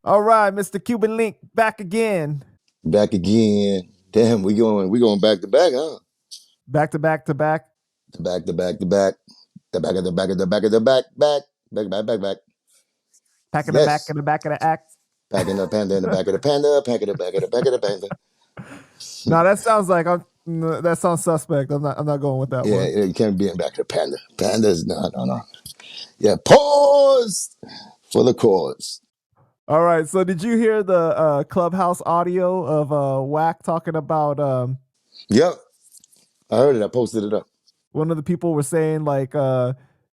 All right, Mr. Cuban Link, back again. Back again. Damn, we going back to back, huh? Back to back to back. To back to back to back. The back of the back of the back of the back. Back. Back in the back Yes. in the back of the act. Back in the panda in the back of the panda. Back of the back of the back of the panda. No, that sounds like that sounds suspect. I'm not going with that Yeah, one. you can't be in back of the panda. Panda's no. Yeah, pause for the cause. All right. So did you hear the Clubhouse audio of Whack talking about Yep. I heard it. I posted it up. one of the people were saying like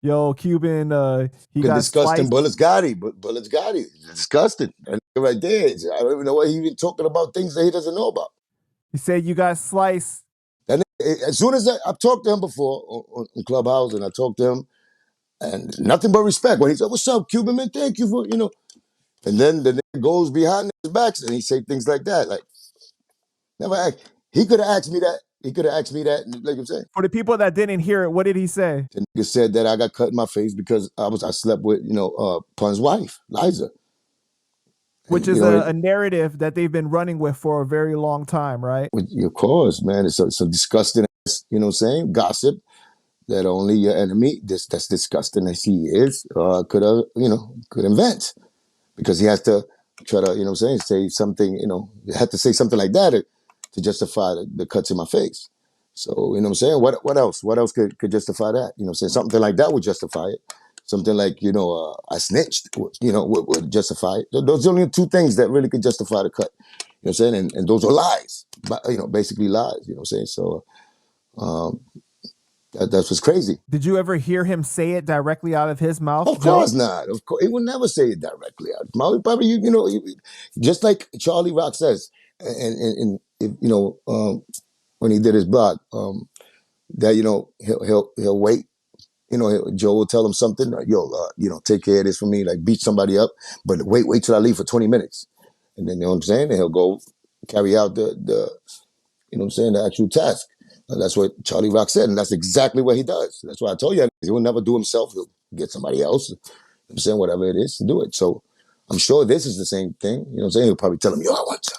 yo, Cuban, he Fucking got disgusting. sliced. Bullets got it. Bullets got it. Disgusting. And right there. I don't even know why he even talking about things that he doesn't know about. He said you got sliced. And as soon as I've talked to him before on Clubhouse, and I talked to him, and nothing but respect. When he said, "What's up, Cuban man? Thank you for and then the nigga goes behind his backs and he say things like that. Like never asked. He could have asked me that. He could have asked me that. Like I'm saying, For the people that didn't hear it, what did he say? the nigga said that I got cut in my face because I slept with Pun's wife, Liza. Which And, is a narrative that they've been running with for a very long time, right? of course, man, it's so disgusting. You know what I'm saying? Gossip that only your enemy, that's disgusting as he is, could invent. Because he has to try to, say something, had to say something like that to justify the cuts in my face. So, you know what I'm saying? What else? What else could justify that? Saying something like that would justify it. Something like, I snitched, would justify it. Those are the only two things that really could justify the cut. You know what I'm saying? And those are lies, but, basically lies, you know what I'm saying? So, that's what's crazy. Did you ever hear him say it directly out of his mouth? Of course not. Of course, he would never say it directly out of his mouth. Probably, just like Charlie Rock says, and if, when he did his blog, that he'll wait. Joe will tell him something. Take care of this for me. Like beat somebody up, but wait till I leave for 20 minutes, and then you know what I'm saying. And he'll go carry out the the actual task. And that's what Charlie Rock said, and that's exactly what he does. That's why I told you he will never do himself. He'll get somebody else. I'm saying whatever it is to do it. So I'm sure this is the same thing. You know what I'm saying? He'll probably tell him, I want you.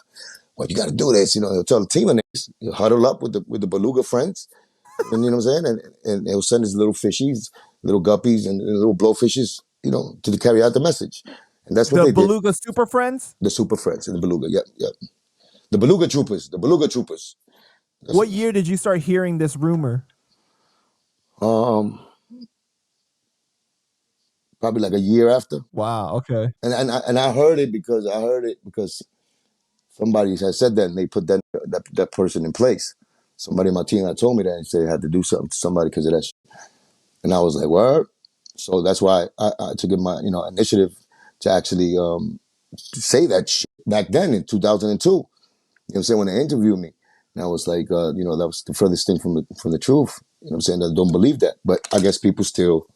Well, you got to do this. He'll tell the team of niggas. He'll huddle up with the beluga friends. And you know what I'm saying? And he'll send his little fishies, little guppies, and little blowfishes, to carry out the message. And that's what they Beluga did. Super Friends? The super friends and the beluga. Yep. The beluga troopers. That's what year did you start hearing this rumor? Probably like a year after. Wow. Okay. And I heard it because somebody had said that, and they put that person in place. Somebody in my team had told me that and said they had to do something to somebody because of that shit. And I was like, word. So that's why I took it my initiative to actually say that shit back then in 2002. You know what I'm saying? When they interviewed me, and I was like, that was the furthest thing from the truth. You know what I'm saying? I don't believe that, but I guess people still,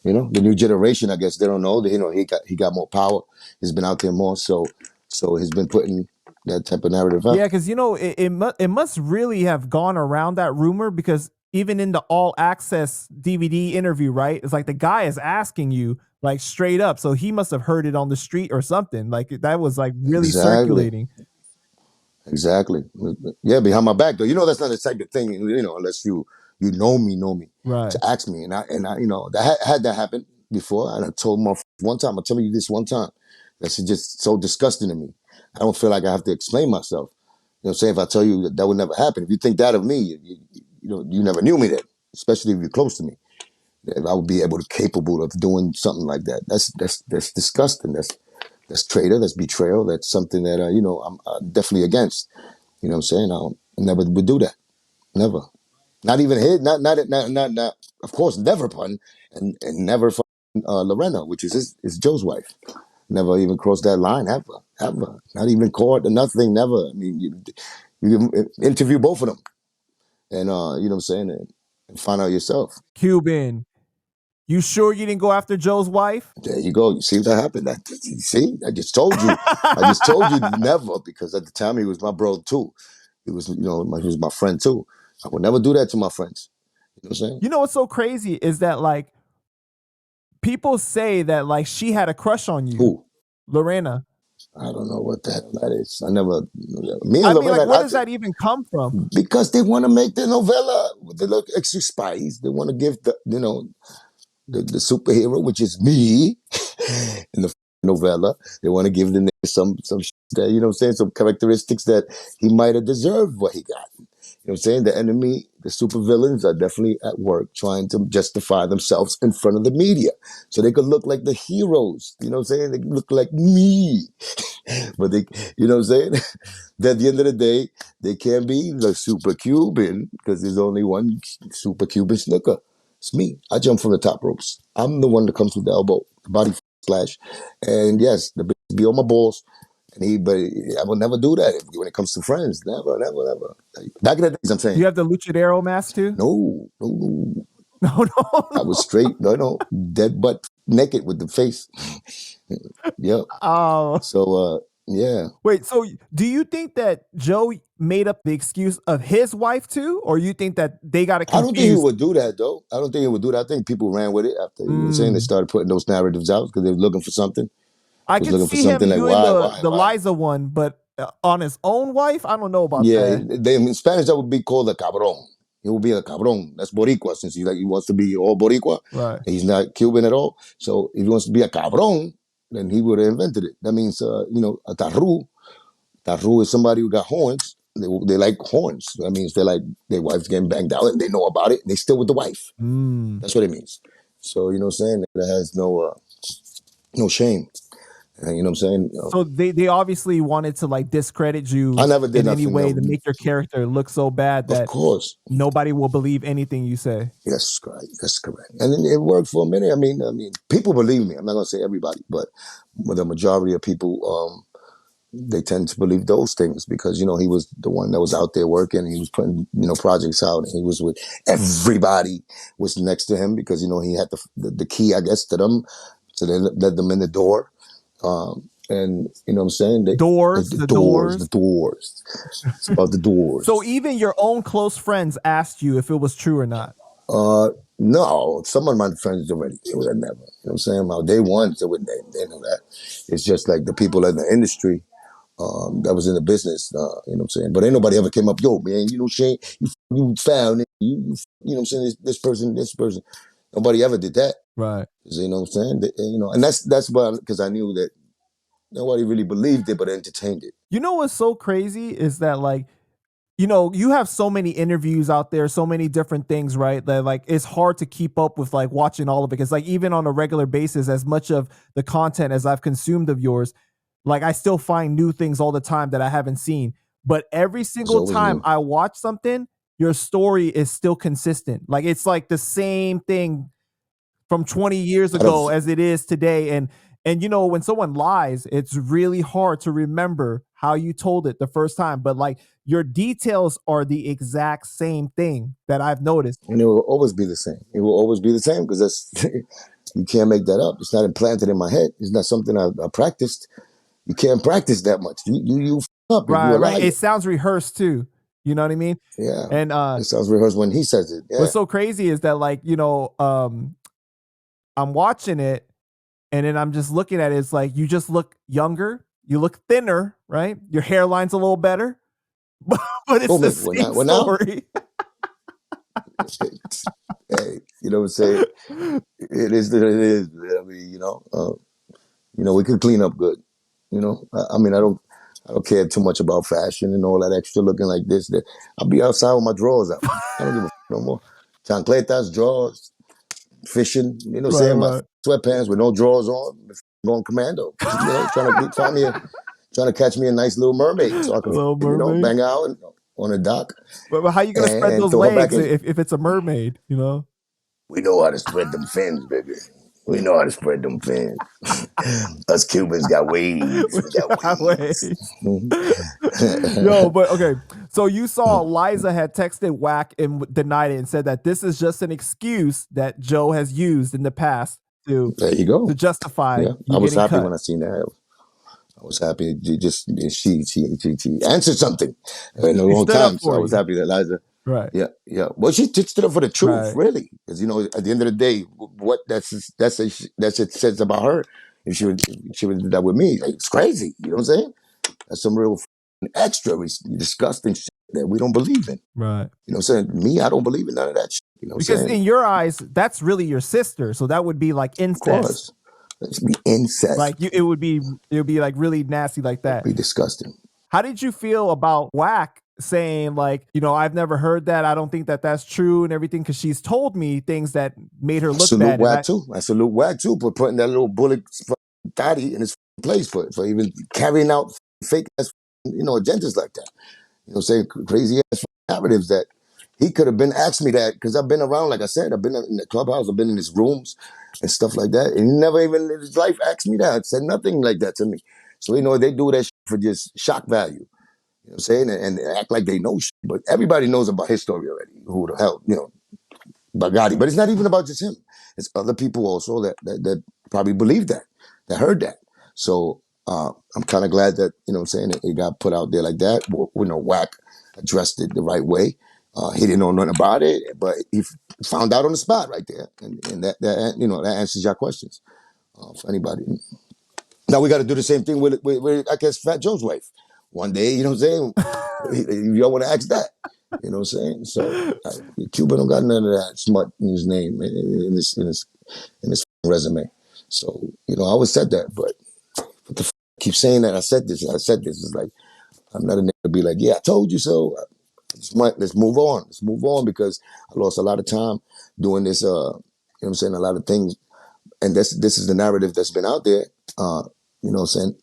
the new generation, I guess they don't know that he got more power. He's been out there more, so he's been putting that type of narrative up. Yeah, because it must really have gone around that rumor, because even in the All Access DVD interview, right? It's like the guy is asking you like straight up, so he must have heard it on the street or something. Like that was like really circulating. Exactly. Yeah, behind my back though. That's not the type of thing. Unless you know me, right? To ask me, and I that had that happen before. And I told my one time. I'm telling you this one time. That's just so disgusting to me. I don't feel like I have to explain myself. You know what I'm saying? If I tell you that would never happen, if you think that of me, you never knew me then, especially if you're close to me. If I would be capable of doing something like that. That's disgusting. That's traitor. That's betrayal. That's something that I'm definitely against. You know what I'm saying? I never would do that. Never. Not even his. Not. Of course, never Pun, and never for Lorena, which is Joe's wife. Never even crossed that line ever. Not even court or nothing. Never. I mean, you interview both of them, and you know what I'm saying, and find out yourself. Cuban, you sure you didn't go after Joe's wife? There you go. You see what happened? You see, I just told you. I just told you never, because at the time he was my bro too. He was, he was my friend too. I would never do that to my friends. You know what I'm saying? You know what's so crazy is that like people say that like she had a crush on you, Who? Lorena. I don't know what the hell that is. I never. Me and I mean, like, Lorena, where does that even come from? because they want to make the novella with the look extra spice. They want to give the superhero, which is me, in the novella. They want to give the nigga some that, you know what I'm saying, some characteristics that he might have deserved what he got. You know what I'm saying? The enemy, the supervillains are definitely at work trying to justify themselves in front of the media so they could look like the heroes. You know what I'm saying? They look like me. But they, you know what I'm saying? That at the end of the day, they can't be the super Cuban because there's only one super Cuban snooker. It's me. I jump from the top ropes. I'm the one that comes with the elbow, the body splash. And yes, the bitch be on my balls. But I will never do that when it comes to friends. Never, never, never. Back in the days, I'm Do saying, you have the luchadero mask too? no, no, no. No, no, I was no. straight, no, dead butt naked with the face. Yep. Oh, So, yeah. wait. So, do you think that Joe made up the excuse of his wife too, or you think that they got it I don't think he confused? would do that, though. I don't think he would do that. I think people ran with it after, you know what I'm saying? They Mm. started putting those narratives out because they were looking for something. I Was could looking for see him something like, doing why, the why, the why? Liza one, but on his own wife, I don't know about Yeah, that. in Spanish, that would be called a cabron. He will be a cabron. That's Boricua, since he wants to be all Boricua. Right. He's not Cuban at all. So if he wants to be a cabron, then he would have invented it. That means, a tarru. Tarru is somebody who got horns. They like horns. That means they're like their wife's getting banged out and they know about it and they still with the wife. Mm. That's what it means. So, you know what I'm saying? That has no shame. And you know what I'm saying? So they obviously wanted to like discredit I you never did in any nothing. way to make your character look so bad Of that course. nobody will believe anything you say. Yes, correct. That's correct. And it worked for a minute. I mean, people believe me. I'm not gonna say everybody, but the majority of people, they tend to believe those things because he was the one that was out there working. He was putting projects out, and he was with everybody was next to him because he had the key, I guess, to them, so they led them in the door. And you know what I'm saying? Doors, The the doors, the doors. doors. It's about the So doors. even your own close friends asked you if it was true or not. No, some of my friends already, they would have never. You know what I'm saying? About day one, they know that. It's just like the people in the industry that was in the business, you know what I'm saying? But ain't nobody ever came up, yo, man, Shane, you found it. You know what I'm saying? This person. Nobody ever did that. Right. You know what I'm saying? And that's why, because I knew that nobody really believed it, but entertained it. You know what's so crazy is that like you have so many interviews out there, so many different things, right? That like it's hard to keep up with like watching all of it. Cause like even on a regular basis, as much of the content as I've consumed of yours, like I still find new things all the time that I haven't seen. But every It's single always time new. I watch something, your story is still consistent. Like it's like the same thing from 20 years Out ago of, as it is today. And when someone lies, it's really hard to remember how you told it the first time. But like your details are the exact same thing that I've noticed. and it will always be the same. It will always be the same because that's, you can't make that up. It's not implanted in my head. It's not something I practiced. You can't practice that much. You f- up if you're Right, a right. liar. It sounds rehearsed too. You know what I mean? Yeah. And It sounds rehearsed when he says it. Yeah. what's so crazy is that like, I'm watching it and then I'm just looking at it. It's like you just look younger, you look thinner, right? Your hairline's a little better, but it's Oh, the man. same Well, now, story. hey, you know what I'm saying? It is what it is. Man. I mean, we could clean up good. I mean, I don't care too much about fashion and all that extra looking like this. That I'll be outside with my drawers out. I don't give a no more. Chancletas, drawers, fishing. Right, saying my right. sweatpants with no drawers on, going commando. Trying to find me trying to catch me a nice little mermaid so I can, Little Mermaid. bang out on a dock But how you gonna spread and those throw her back legs in. if it's a mermaid? We know how to spread them fins, baby. We know how to spread them fins. Us Cubans got ways. We got ways. Ways. Yo, but okay. So you saw Liza had texted Whack and denied it and said that this is just an excuse that Joe has used in the past to There you go. justify Yeah, I you was getting happy cut. when I seen that. I was happy. She answered something in a She long stood up time, so I for was you. happy that Liza. Right. Yeah, yeah. Well, she stood up for the truth, Right. really, because at the end of the day, what it says about her if she would do that with me. Like, it's crazy. You know what I'm saying? That's some real extra disgusting shit that we don't believe in. Right. You know what I'm saying? Me, I don't believe in none of that shit. You know what I'm Because saying? in your eyes, that's really your sister. So that would be like Of incest. course. It's be incest. Like it would be like really nasty like It'd that. be disgusting. How did you feel about Whack saying like, I've never heard that. I don't think that that's true and everything because she's told me things that made her look Salute bad. And Wack too. I salute Wack too for putting that little bullet daddy in his place for even carrying out fake ass agendas like that. You know what I'm saying? Crazy ass narratives that he could have been asked me that because I've been around, like I said, I've been in the clubhouse, I've been in his rooms and stuff like that. And he never even in his life asked me that, said nothing like that to me. So, they do that shit for just shock value. You know what I'm saying? And act like they know shit. But everybody knows about his story already. Who the hell, Bagatti. But it's not even about just him. It's other people also that probably believe that heard that. So I'm kind of glad that, what I'm saying, it got put out there like that. Wack addressed it the right way. He didn't know nothing about it, but he found out on the spot right there. And that answers your questions for anybody. Now we got to do the same thing with I guess, Fat Joe's wife. One day, you know what I'm saying? Y'all want to ask that. You know what I'm saying? So Cuban don't got none of that smut in his name, in his resume. So, I always said that, but what the keep saying that I said this. It's like, I'm not a nigga to be like, yeah, I told you so. Let's move on. Let's move on because I lost a lot of time doing this, what I'm saying, a lot of things. And this is the narrative that's been out there, what I'm saying,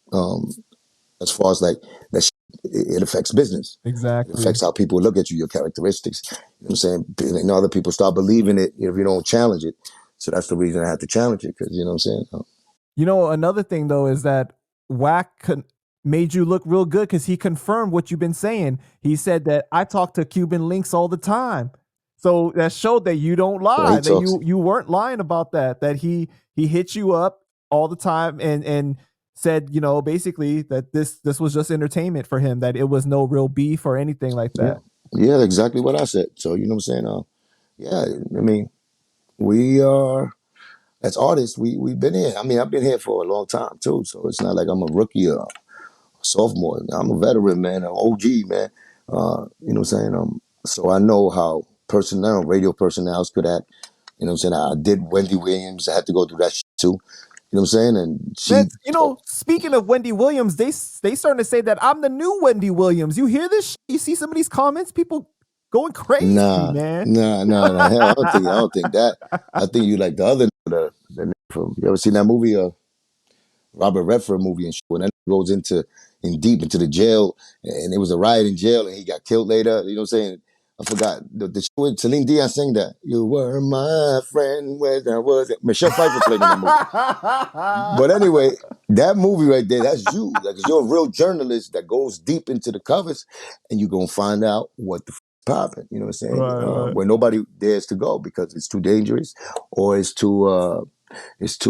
as far as like that it affects business. It exactly. affects how people look at you, your characteristics. You know what I'm saying? And other people start believing it if you don't challenge it. So that's the reason I had to challenge it because, you know what I'm saying? Another thing though is that Whack made you look real good because he confirmed what you've been saying. He said that I talk to Cuban links all the time. So that showed that you don't Well, he lie, that talks. you weren't lying about that he hit you up all the time and said, basically that this was just entertainment for him, that it was no real beef or anything like Yeah. that. Yeah, exactly what I said. So, you know what I'm saying? Yeah, I mean, we are, as artists, we've been here. I mean, I've been here for a long time too. So it's not like I'm a rookie or a sophomore. I'm a veteran, man, an OG, man. You know what I'm saying? So I know how radio personnel could act. You know what I'm saying? I did Wendy Williams. I had to go through that shit too. You know what I'm saying? And Man, she, speaking of Wendy Williams, they starting to say that I'm the new Wendy Williams. You hear this? You see some of these comments, people going crazy, man. nah. Hell, I don't think that. I think you like the other, the from. You ever seen that movie? Robert Redford movie and shit, when that goes deep into the jail, and it was a riot in jail, and he got killed later. You know what I'm saying? I forgot the shit with Celine Dion sang that. You were my friend when I was. Michelle Pfeiffer played in that movie. But anyway, that movie right there, that's you. Like, 'cause you're a real journalist that goes deep into the covers, and you're gonna find out what the popping. You know what I'm saying? Right. Where nobody dares to go because it's too dangerous, or it's too it's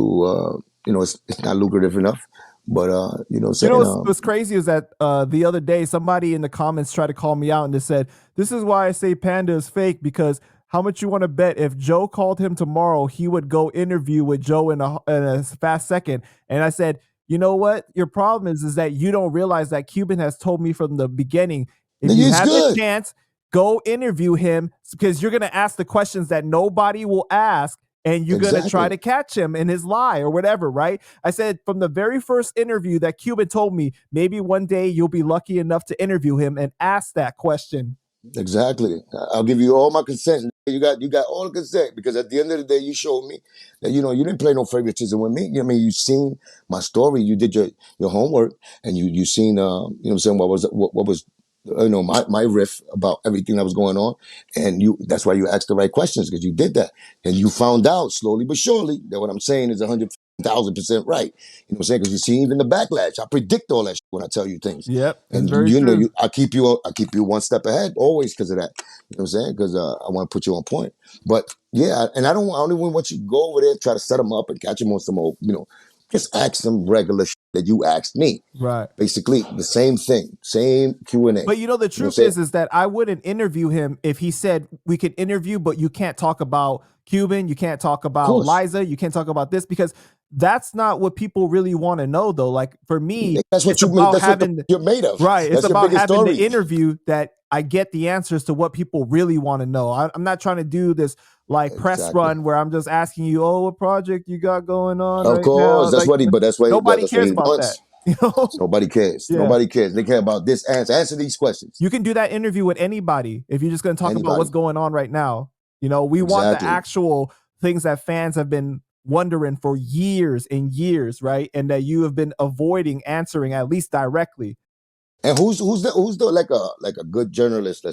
not lucrative enough. But you know what I'm saying? What's crazy is that the other day somebody in the comments tried to call me out and they said, "This is why I say Panda is fake because how much you want to bet if Joe called him tomorrow, he would go interview with Joe in a fast second?" And I said, "You know what? Your problem is that you don't realize that Cuban has told me from the beginning, if you It's have the good. chance, go interview him because you're going to ask the questions that nobody will ask and you're going to try Exactly. to catch him in his lie or whatever, right?" I said from the very first interview that Cuban told me, maybe one day you'll be lucky enough to interview him and ask that question. Exactly. I'll give you all my consent. You got all the consent because at the end of the day, you showed me that you didn't play no favoritism with me. I mean, you seen my story. You did your homework, and you seen what I'm saying, what was my riff about everything that was going on, and that's why you asked the right questions because you did that, and you found out slowly but surely that what I'm saying is 100,000% right. You know what I'm saying? Because you see even the backlash. I predict all that shit when I tell you things. Yep, it's And very true. I keep you one step ahead always because of that. You know what I'm saying? Because I want to put you on point. But yeah, and I don't even want you to go over there and try to set them up and catch them on some old, just ask them regular shit that you asked me. Right. Basically, the same thing, same Q&A. But You the know what I'm truth saying? is that I wouldn't interview him if he said we could interview, but you can't talk about Cuban, you can't talk Of about course. Liza, you can't talk about this because that's not what people really want to know though. Like for me, That's what it's about That's what having you're made of. right, it's That's your about biggest having the story. interview that I get the answers to what people really want to know. I'm not trying to do this like press Exactly. run where I'm just asking you, "Oh, what project you got going on Of right now?" course. Like nobody That's what cares he about that. wants. You know? Nobody cares. Yeah. Nobody cares. They care about this answer. Answer these questions. You can do that interview with anybody if you're just going to talk about what's Anybody. going on right now. You know, we want the Exactly. actual things that fans have been wondering for years and years, right? And that you have been avoiding answering at least directly. And who's the like a good journalist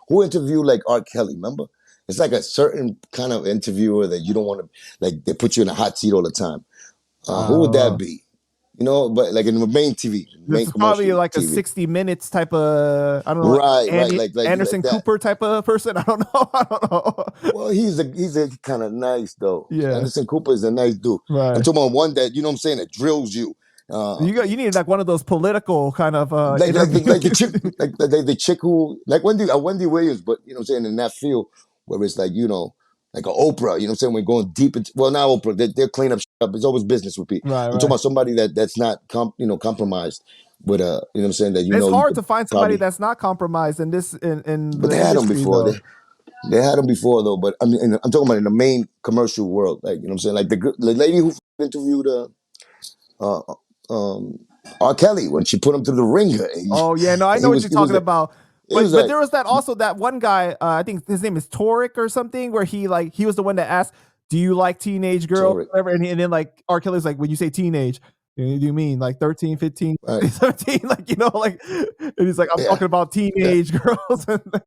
who interviewed like R. Kelly, remember? It's like a certain kind of interviewer that you don't want to, like, they put you in a hot seat all the time. Who would that Uh, be? You know, but like in the main TV, this main is probably commercial like a TV. 60 minutes type of, I don't know, Right, Andy like Anderson that. Cooper type of person. I don't know. I don't know. Well, he's a kind of nice though. Yeah, Anderson Cooper is a nice dude. I'm right. talking about one that, you know what I'm saying, that drills you. You need like one of those political kind of Like the interviews. chick, like the chick who, like Wendy Williams, but you know what I'm saying, in that field where it's like, like an Oprah, you know what I'm saying, we're going deep into, well, not Oprah, they're clean up shit up. It's always business with people. Right, I'm talking right. about somebody that's not compromised with you know what I'm saying, that It's you hard could to find somebody probably, that's not compromised in this in but the they had them industry before. though. They had them before though, but I mean, I'm talking about in the main commercial world, like, you know what I'm saying, like the lady who interviewed uh, um, R. Kelly when she put him through the ringer, and Oh yeah, no, I he know what was you're he was talking about. he was But like, there was that also that one guy, I think his name is Torek or something, where he was the one that asked, "Do you like teenage girls?" Torek, Whatever, and then like R. Kelly's like, when you say teenage, do you mean like 13, 15, right? 17? Like, like, and he's like, I'm Yeah. talking about Yeah. teenage girls.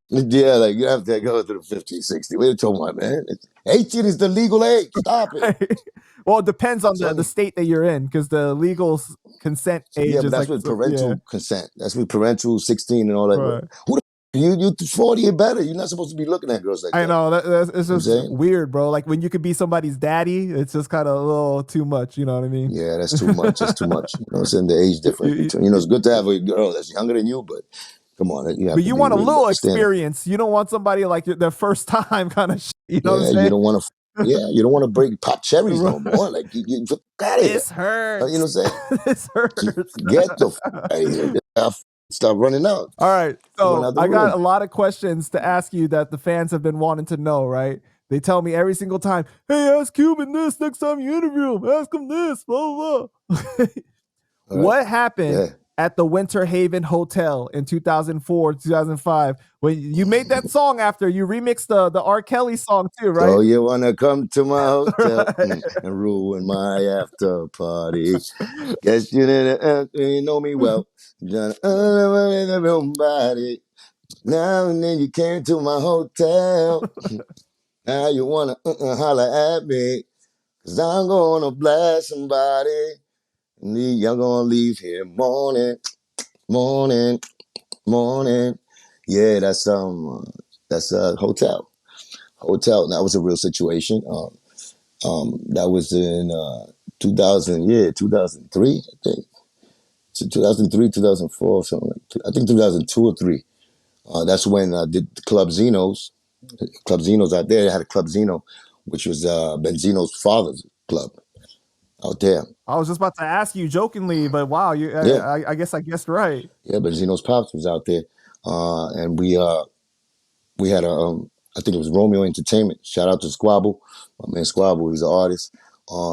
Yeah, like you have to go through the 50, 60. What are you talking about, man? 18 is the legal age. Stop it. Well, it depends on the Son. state that you're in because the legal consent Yeah, age but is that's like, with yeah, parental consent. That's with parental 16 and all that. right. Who you 40 and better. You're not supposed to be looking at girls like I that. know it's You know what I'm just saying? weird, bro. Like when you could be somebody's daddy, it's just kind of a little too much. You know what I mean? Yeah, that's too much. That's too much. You know what I'm saying? The age difference You- between, it's good to have a girl that's younger than you, but come on, you have but to you be want a really little understanding. experience. You don't want somebody like their first time kind of. You know what I'm Yeah, you saying? don't want to. Yeah, you don't want to break pop cherries Right. no more. Like you get out of here. This You know what I'm hurts. saying? This hurts. Get the out of here. Stop running out. All right. Run So out the I got room. a lot of questions to ask you that the fans have been wanting to know, right? They tell me every single time, hey, ask Cuban this next time you interview him. Ask him this, blah, blah, blah. All right. What happened Yeah. at the Winter Haven Hotel in 2004, 2005 when you made that song after you remixed the R. Kelly song too, right? So you wanna come to my hotel Right. and ruin my after party? Guess you didn't know me well. Just nobody. Now and then you came to my hotel. Now you wanna holler at me. Cause I'm gonna blast somebody. And you're gonna leave here morning, morning. Yeah, that's a hotel. That was a real situation. That was in 2000, yeah, 2003, I think. So 2003, 2004, something like that. I think 2002 or three. That's when I did the Club Zenos. Club Zenos out there. They had a Club Zeno, which was Benzino's father's club out there. I was just about to ask you jokingly, but wow, Yeah, I guess I guessed right. yeah. Benzino's pops was out there, and we had I think it was Romeo Entertainment. Shout out to Squabble, my man Squabble. He's an artist.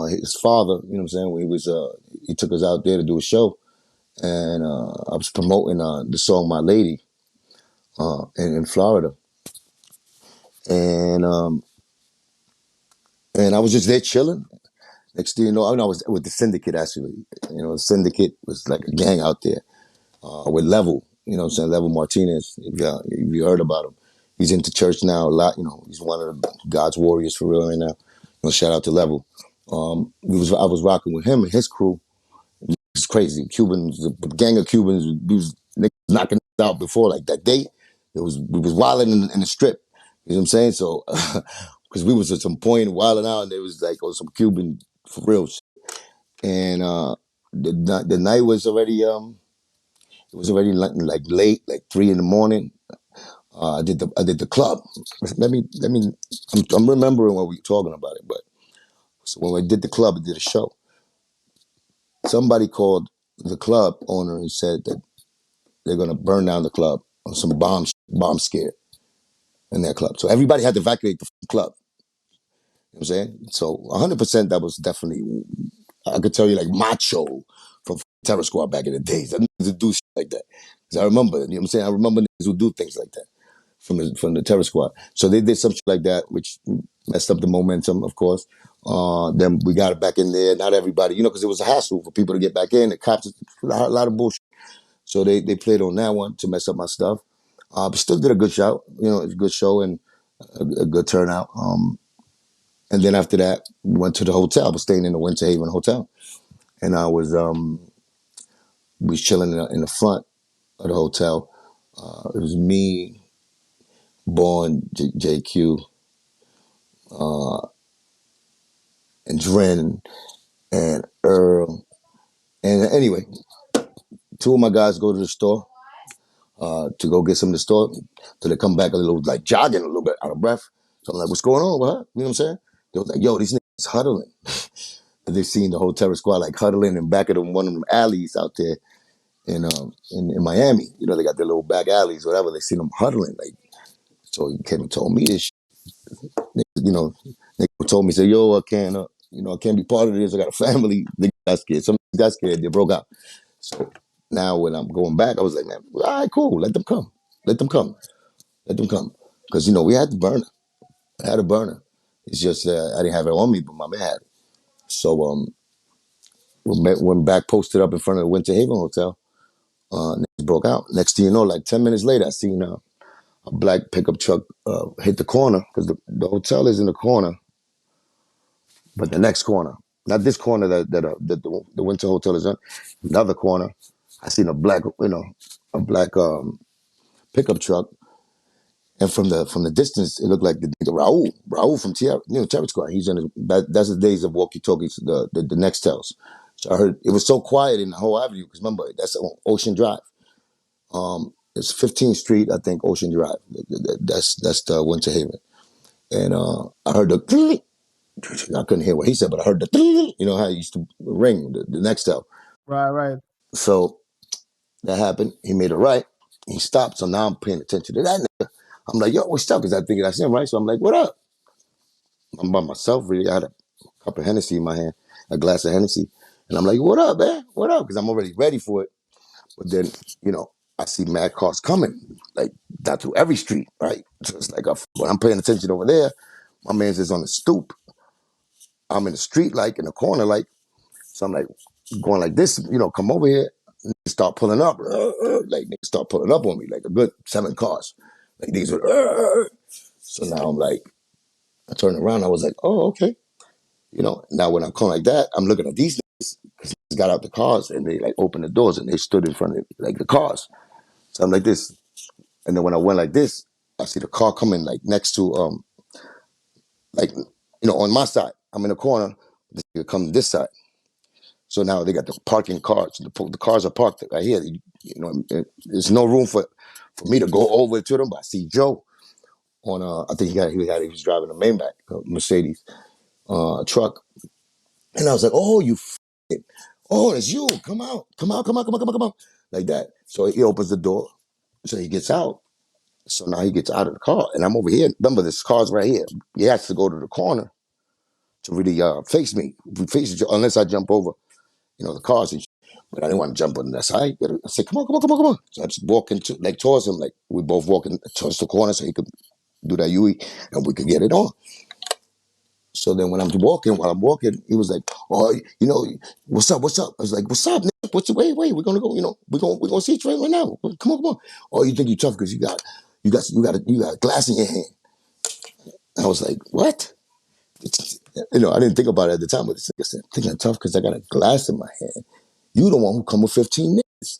His father, you know what I'm saying. He took us out there to do a show, and I was promoting the song "My Lady" in Florida, and I was just there chilling. Next thing you know, I was with the Syndicate actually. You know, the Syndicate was like a gang out there with Level. You know what I'm saying? Level Martinez. If you heard about him, he's into church now a lot. You know, he's one of the God's warriors for real right now. Shout out to Level. I was rocking with him and his crew. It's crazy. Cubans, a gang of Cubans, we was knocking it out before like that day. We was wilding in the strip. You know what I'm saying? So, because we was at some point wilding out, and there was like some Cuban for real shit. And the night was already it was already like late, like 3 in the morning. I did the club. I'm remembering what we were talking about it. But so when I did the club, I did a show. Somebody called the club owner and said that they're gonna burn down the club on some bomb scare in that club. So everybody had to evacuate the club. You know what I'm saying? So 100% that was definitely, I could tell you like macho from Terror Squad back in the days. That niggas would do shit like that. Because I remember, you know what I'm saying? I remember niggas who do things like that from the Terror Squad. So they did some shit like that, which messed up the momentum, of course. Then we got it back in there. Not everybody, because it was a hassle for people to get back in. The cops, a lot of bullshit. So they played on that one to mess up my stuff. But still did a good show. It's a good show and a good turnout. And then after that, we went to the hotel. I was staying in the Winter Haven Hotel. And I was chilling in the front of the hotel. It was me, Born, JQ, and Dren, and Earl. And anyway, two of my guys go to the store to go get some in the store. So they come back a little, like jogging a little bit out of breath. So I'm like, what's going on with her? You know what I'm saying? They was like, yo, these niggas huddling. And they seen the whole Terror Squad like huddling in back of one of them alleys out there in Miami. They got their little back alleys, whatever. They seen them huddling. Like, so he came and told me this shit. Nigga told me, say, yo, I can't be part of this. I got a family. They got scared. Some got scared. They broke out. So now when I'm going back, I was like, man, all right, cool. Let them come. Let them come. Let them come. Because, we had the burner. I had a burner. It's just I didn't have it on me, but my man had it. So went back, posted up in front of the Winter Haven Hotel. Niggas broke out. Next thing you know, like 10 minutes later, I seen a black pickup truck hit the corner because the hotel is in the corner, but the next corner, not this corner that the Winter Hotel is in, another corner. I seen a black pickup truck, and from the distance, it looked like the Raul from Terror Squad. He's in that's the days of walkie talkies, the Nextels. So I heard it was so quiet in the whole avenue because remember that's on Ocean Drive. It's 15th Street, I think, Ocean Drive. That's the Winter Haven. And I heard the I couldn't hear what he said, but I heard the how it used to ring, the Nextel. Right, right. So that happened. He made a right. He stopped. So now I'm paying attention to that nigga. I'm like, yo, what's up? Because I think that's him, right? So I'm like, what up? I'm by myself, really. I had a cup of Hennessy in my hand, a glass of Hennessy. And I'm like, what up, man? What up? Because I'm already ready for it. But then, I see mad cars coming, like down through every street, right? So it's like, when I'm paying attention over there, my man's is on the stoop. I'm in the street, like in the corner, like, so I'm like going like this, come over here. Niggas start pulling up, like niggas start pulling up on me, like a good 7 cars. Like these were, so now I'm like, I turned around, I was like, oh, okay. Now when I'm calling like that, I'm looking at these niggas because they got out the cars and they like opened the doors and they stood in front of like the cars. So I'm like this. And then when I went like this, I see the car coming like next to like on my side. I'm in the corner. This nigga come this side. So now they got the parking cars. The cars are parked right here. There's no room for me to go over to them. But I see Joe on I think he was driving a Maybach, Mercedes truck, and I was like, oh, oh, it's you. Come out, come out, like that. So he opens the door. So he gets out. So now he gets out of the car, and I'm over here. Remember, this car's right here. He has to go to the corner to really face me. Unless I jump over, the cars and shit. But I didn't want to jump on that side. I said, come on, come on, come on, come on. So I just walking towards him, like we both walking towards the corner so he could do that UE and we could get it on. So then while I'm walking, he was like, oh, what's up? I was like, what's up, nigga? Wait, we're gonna go, we're gonna see each other right now. Come on. Oh, you think you're tough because you got glass in your hand. I was like, what? I didn't think about it at the time, but I said, I think I'm tough because I got a glass in my hand. You the one who come with 15 niggas.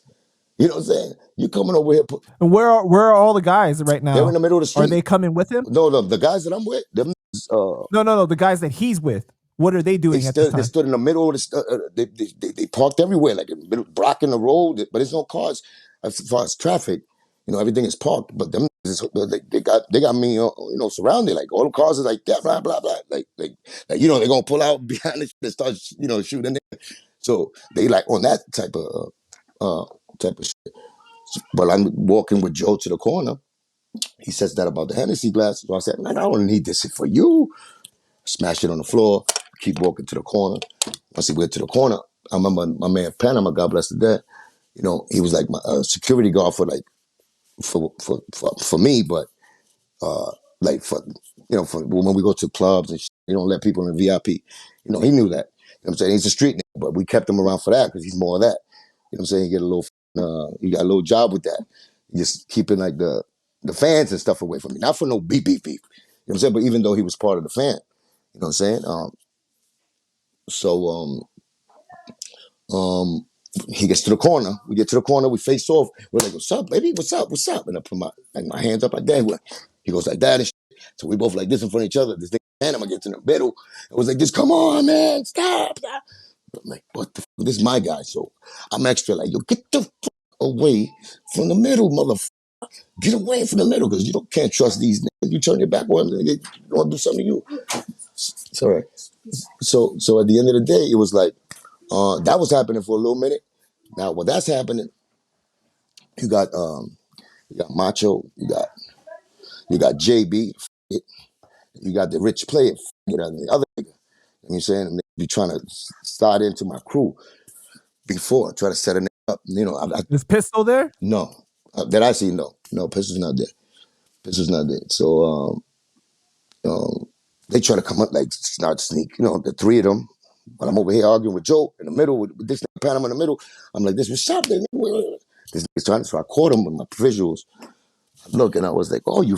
You know what I'm saying? You coming over here. And where are all the guys right They're in now? the middle of the Are street. they coming with him? No, the guys that I'm with, them. No. The guys that he's with. What are they doing at this time? They stood in the middle of they parked everywhere, like in the middle, blocking the road. But there's no cars as far as traffic. Everything is parked. But them is they got me, surrounded. Like all the cars are like that, blah blah blah. Like they're gonna pull out behind it and start, shooting. So they like on that type of shit. But I'm walking with Joe to the corner. He says that about the Hennessy glass. So I said, man, I don't need this for you. Smash it on the floor. Keep walking to the corner. Once he went to the corner, I remember my man Panama, God bless the dead. He was like my security guard for like for me, but like for when we go to clubs and you don't let people in VIP. He knew that. You know what I'm saying? He's a street nigga, but we kept him around for that because he's more of that. You know what I'm saying? He got a little job with that. Just keeping like the fans and stuff away from me. Not for no beep beep beep. You know what I'm saying? But even though he was part of the fan, you know what I'm saying? So he gets to the corner. We get to the corner. We face off. We're like, "What's up, baby? What's up? What's up?" And I put my hands up like that. He goes like that and shit. So we both like this in front of each other. This thing, and I'm gonna get to the middle. It was like, "Just come on, man, stop!" I'm like, "What the? This is my guy." So I'm extra like, "Yo, get the fuck away from the middle, motherfucker. Get away from the middle, because you can't trust these niggas. You turn your back on them, they want to do something to you." Sorry. So at the end of the day, it was like that was happening for a little minute. Now, while that's happening, you got Macho, you got JB, you got the rich player, and the other nigga. You know what I'm saying? And they be trying to start into my crew before, try to set a nigga up. Is Pistol there? No. That I see, no, Pistol's not there. Pistol's not there. So they try to come up, like, start sneak. The three of them. But I'm over here arguing with Joe in the middle with this nigga Panama in the middle. I'm like, this was shot. This nigga's trying to. So I caught him with my visuals. Look, and I was like, "Oh, you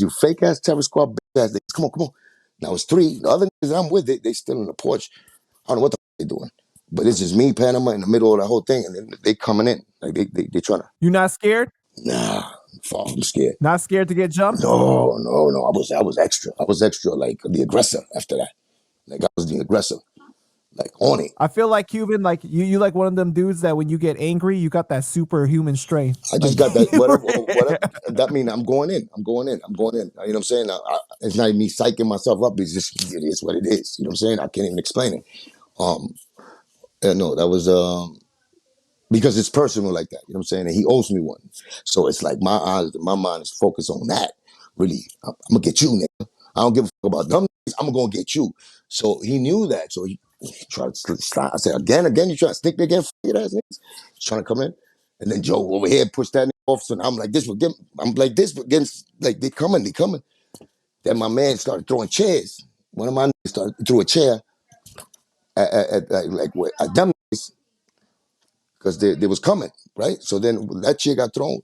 fake ass terror squad, bitch ass niggas. Come on." Now it's three. The other niggas that I'm with, they still on the porch. I don't know what the fuck they doing. But it's just me, Panama, in the middle of the whole thing, and then they coming in. Like they trying to. You not scared? Nah, far from scared. Not scared to get jumped? No. I was extra. I was extra, like the aggressor after that. Like I was the aggressor. Like on it. I feel like Cuban, like you like one of them dudes that when you get angry, you got that superhuman strength. I just got that whatever. That means I'm going in. I'm going in. You know what I'm saying? It's not me psyching myself up. It's just it is what it is. You know what I'm saying? I can't even explain it. No, that was because it's personal like that. You know what I'm saying? And he owes me one. So it's like my mind is focused on that. Really, I'm gonna get you, nigga. I don't give a fuck about them. I'm gonna get you. So he knew that. So he tried to stop. I said, again, you trying to stick me again, f***ing ass niggas. He's trying to come in. And then Joe over here pushed that nigga off. So I'm like this, against, like they coming. Then my man started throwing chairs. One of my niggas threw a chair at them niggas because they was coming, right? So then that chair got thrown.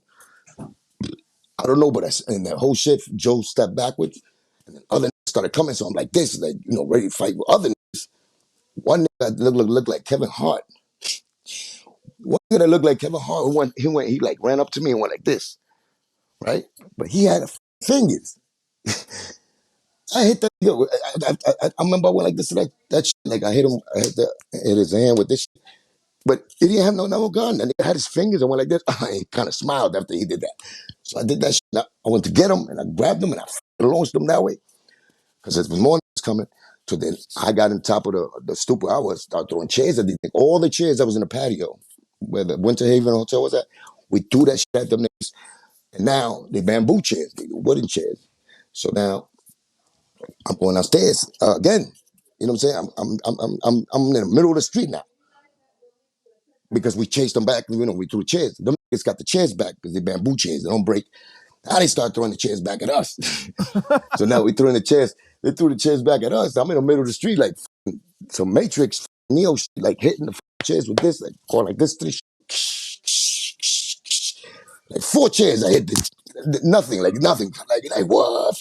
I don't know, but in that whole shit, Joe stepped backwards, and then other niggas started coming. So I'm like this, like ready to fight with other niggas. One nigga that looked like Kevin Hart. One nigga that looked like Kevin Hart, he like ran up to me and went like this, right? But he had fingers. I hit that. I remember I went like this, like that shit. Like I hit him. Hit his hand with this shit. But he didn't have no gun. And he had his fingers and went like this. He kind of smiled after he did that. So I did that shit. I went to get him and I grabbed him and I launched him that way. Because there was more niggas coming. So then I got on top of the stoop where I was, started throwing chairs at these things. All the chairs that was in the patio, where the Winter Haven Hotel was at, we threw that shit at them niggas. And now they bamboo chairs, they wooden chairs. So now I'm going downstairs again. You know what I'm saying? I'm in the middle of the street now because we chased them back. We threw chairs. Them niggas got the chairs back because they bamboo chairs. They don't break. Now they start throwing the chairs back at us. So now we throwing the chairs. They threw the chairs back at us. I'm in the middle of the street like some Matrix Neo shit, like hitting the chairs with this, like going like this. Like 4 chairs. I hit nothing. Like what?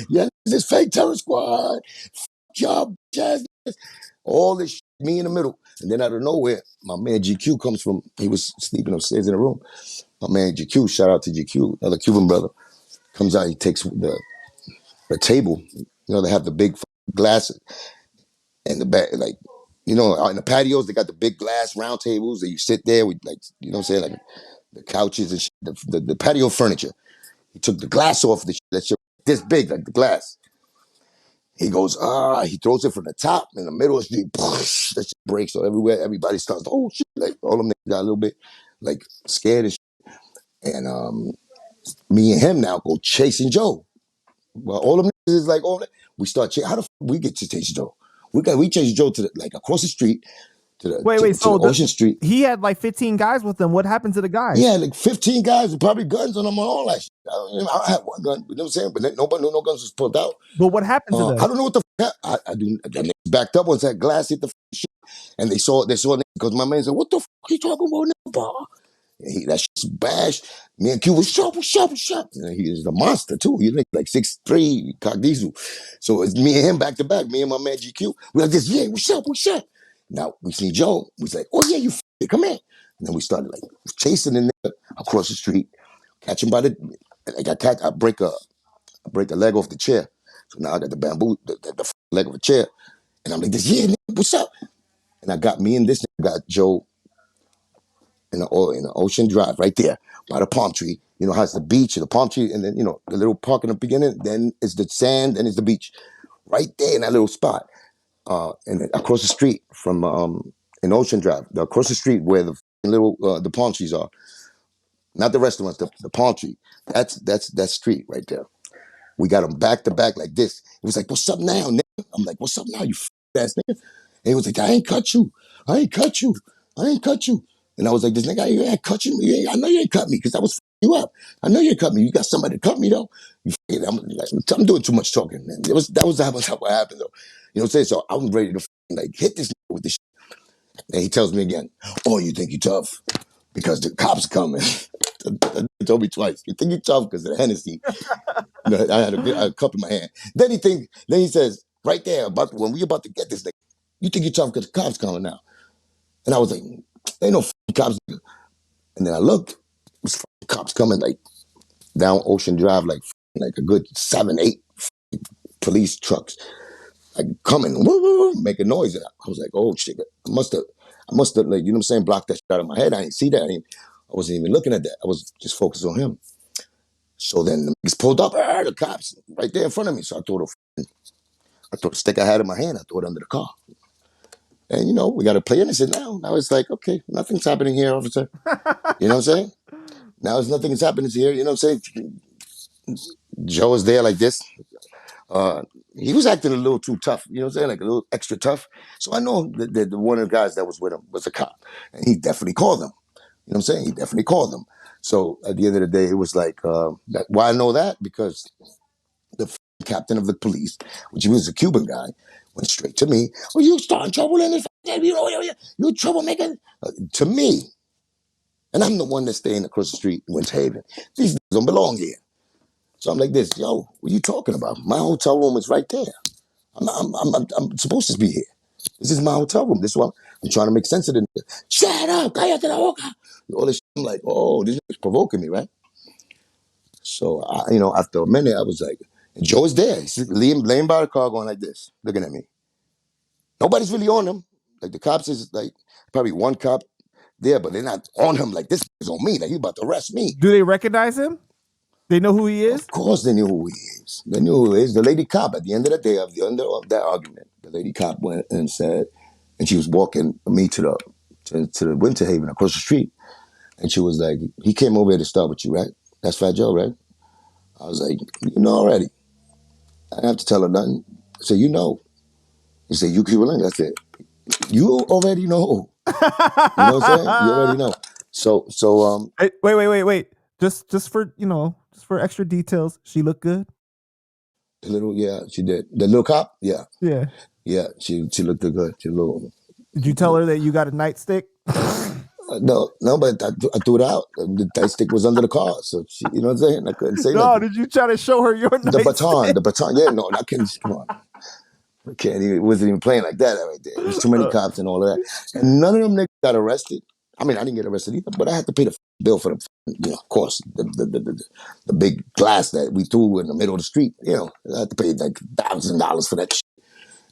Yeah, this is fake terror squad. Job, jazz, all this shit, me in the middle. And then out of nowhere, my man GQ comes from, he was sleeping upstairs in the room. My man GQ, shout out to GQ, another Cuban brother, comes out, he takes the table. They have the big glass and the back, like, out in the patios, they got the big glass round tables that you sit there with, like, you know what I'm saying? Like the couches and shit, the patio furniture. He took the glass off the shit. That shit this big, like the glass. He goes, he throws it from the top in the middle of the street. That shit breaks so everywhere. Everybody starts, oh shit. Like all of them got a little bit like scared and shit. And me and him now go chasing Joe. Well, all of them is like, all that. We start chasing. How the fuck we get to chase Joe? We chase Joe to like across the street Wait, wait. to the So Ocean Street. he had like 15 guys with him. What happened to the guys? Yeah, like 15 guys with probably guns on them and all that shit. I had one gun, you know what I'm saying? But nobody knew no guns was pulled out. But what happened to them? I don't know what the fuck. I do. That nigga backed up once that glass hit the shit, and they saw because my man said, "What the fuck are you talking about, nigga?" And that shit's bashed. Me and Q was sharp. And he is a monster too. He like 6'3", cock diesel. So it's me and him back to back. Me and my man GQ. We're like this. Yeah, what's up? Now we see Joe. We say, "Oh yeah, you come in." And then we started like chasing the nigga across the street, catch him by the. I break a leg off the chair. So now I got the bamboo, the leg of a chair. And I'm like, this, yeah, nigga, what's up? And I got me and this nigga got Joe in the Ocean Drive right there by the palm tree. You know how it's the beach and the palm tree, and then, you know, the little park in the beginning, then it's the sand, then it's the beach. Right there in that little spot. And across the street from in Ocean Drive, across the street where the little the palm trees are. Not the restaurants, the palm tree. That's that street right there. We got them back to back like this. It was like, what's up now, nigga? I'm like, what's up now, you ass nigga? And he was like, I ain't cut you. And I was like, this nigga, you ain't cut you. I know you ain't cut me because I was you up. I know you ain't cut me. You got somebody to cut me though. I'm doing too much talking, man. That was what happened though. You know what I'm saying? So I'm ready to like hit this nigga with this shit. And he tells me again, oh, you think you tough because the cops coming. He told me twice. You think you tough because of the Hennessy. I had a cup in my hand. Then he says, right there, about when we about to get this nigga, you think you're tough because the cops coming now. And I was like, ain't no cops. And then I looked, it was cops coming like down Ocean Drive, like a good 7, 8 police trucks, like coming, making noise. And I was like, oh shit, I must have, like, you know what I'm saying, blocked that shit out of my head. I didn't see that. I wasn't even looking at that. I was just focused on him. So then the niggas pulled up, the cops right there in front of me. So I threw the stick I had in my hand, I threw it under the car. And, you know, we got to play innocent now. Now it's like, okay, nothing's happening here, officer. You know what I'm saying? Now it's nothing's happening here. You know what I'm saying? Joe was there like this. He was acting a little too tough. You know what I'm saying? Like a little extra tough. So I know that one of the guys that was with him was a cop. And he definitely called them. You know what I'm saying? He definitely called them. So at the end of the day, it was like, why I know that? Because the captain of the police, which was a Cuban guy, went straight to me. Oh, you starting trouble in this? You troublemaker? To me. And I'm the one that's staying across the street in Winter Haven. These niggas don't belong here. So I'm like this, yo, what are you talking about? My hotel room is right there. I'm supposed to be here. This is my hotel room. This is why I'm trying to make sense of it. Shut up, cállate la boca. All this shit. I'm like, oh, this is provoking me, right? So, after a minute, I was like, Joe is there. He's laying by the car going like this, looking at me. Nobody's really on him. Like the cops is like, probably one cop there, but they're not on him like this is on me. Like, you about to arrest me. Do they recognize him? They know who he is? Of course they knew who he is. They knew who he is. The lady cop, at the end of the day, of the end of that argument, the lady cop went and said, and she was walking me to the Winter Haven across the street. And she was like, he came over here to start with you, right? That's Fat Joe, right? I was like, you know already. I didn't have to tell her nothing. I said, you know. He said, you Cuban? I said, you already know. You know what I'm saying? You already know. So Hey, wait. Just for, just for extra details, she looked good? she did. The little cop? Yeah. Yeah. Yeah, she looked good. She little. Did you tell her that you got a nightstick? No, but I threw it out. The nightstick was under the car, so you know what I'm saying? I couldn't say No, nothing. did you try to show her your The nightstick? baton. Yeah, no, I couldn't. Come on. I can't even, it wasn't even playing like that right there. There was too many cops and all of that. And none of them niggas got arrested. I mean, I didn't get arrested either, but I had to pay the bill for of course, the big glass that we threw in the middle of the street. I had to pay like $1,000 for that shit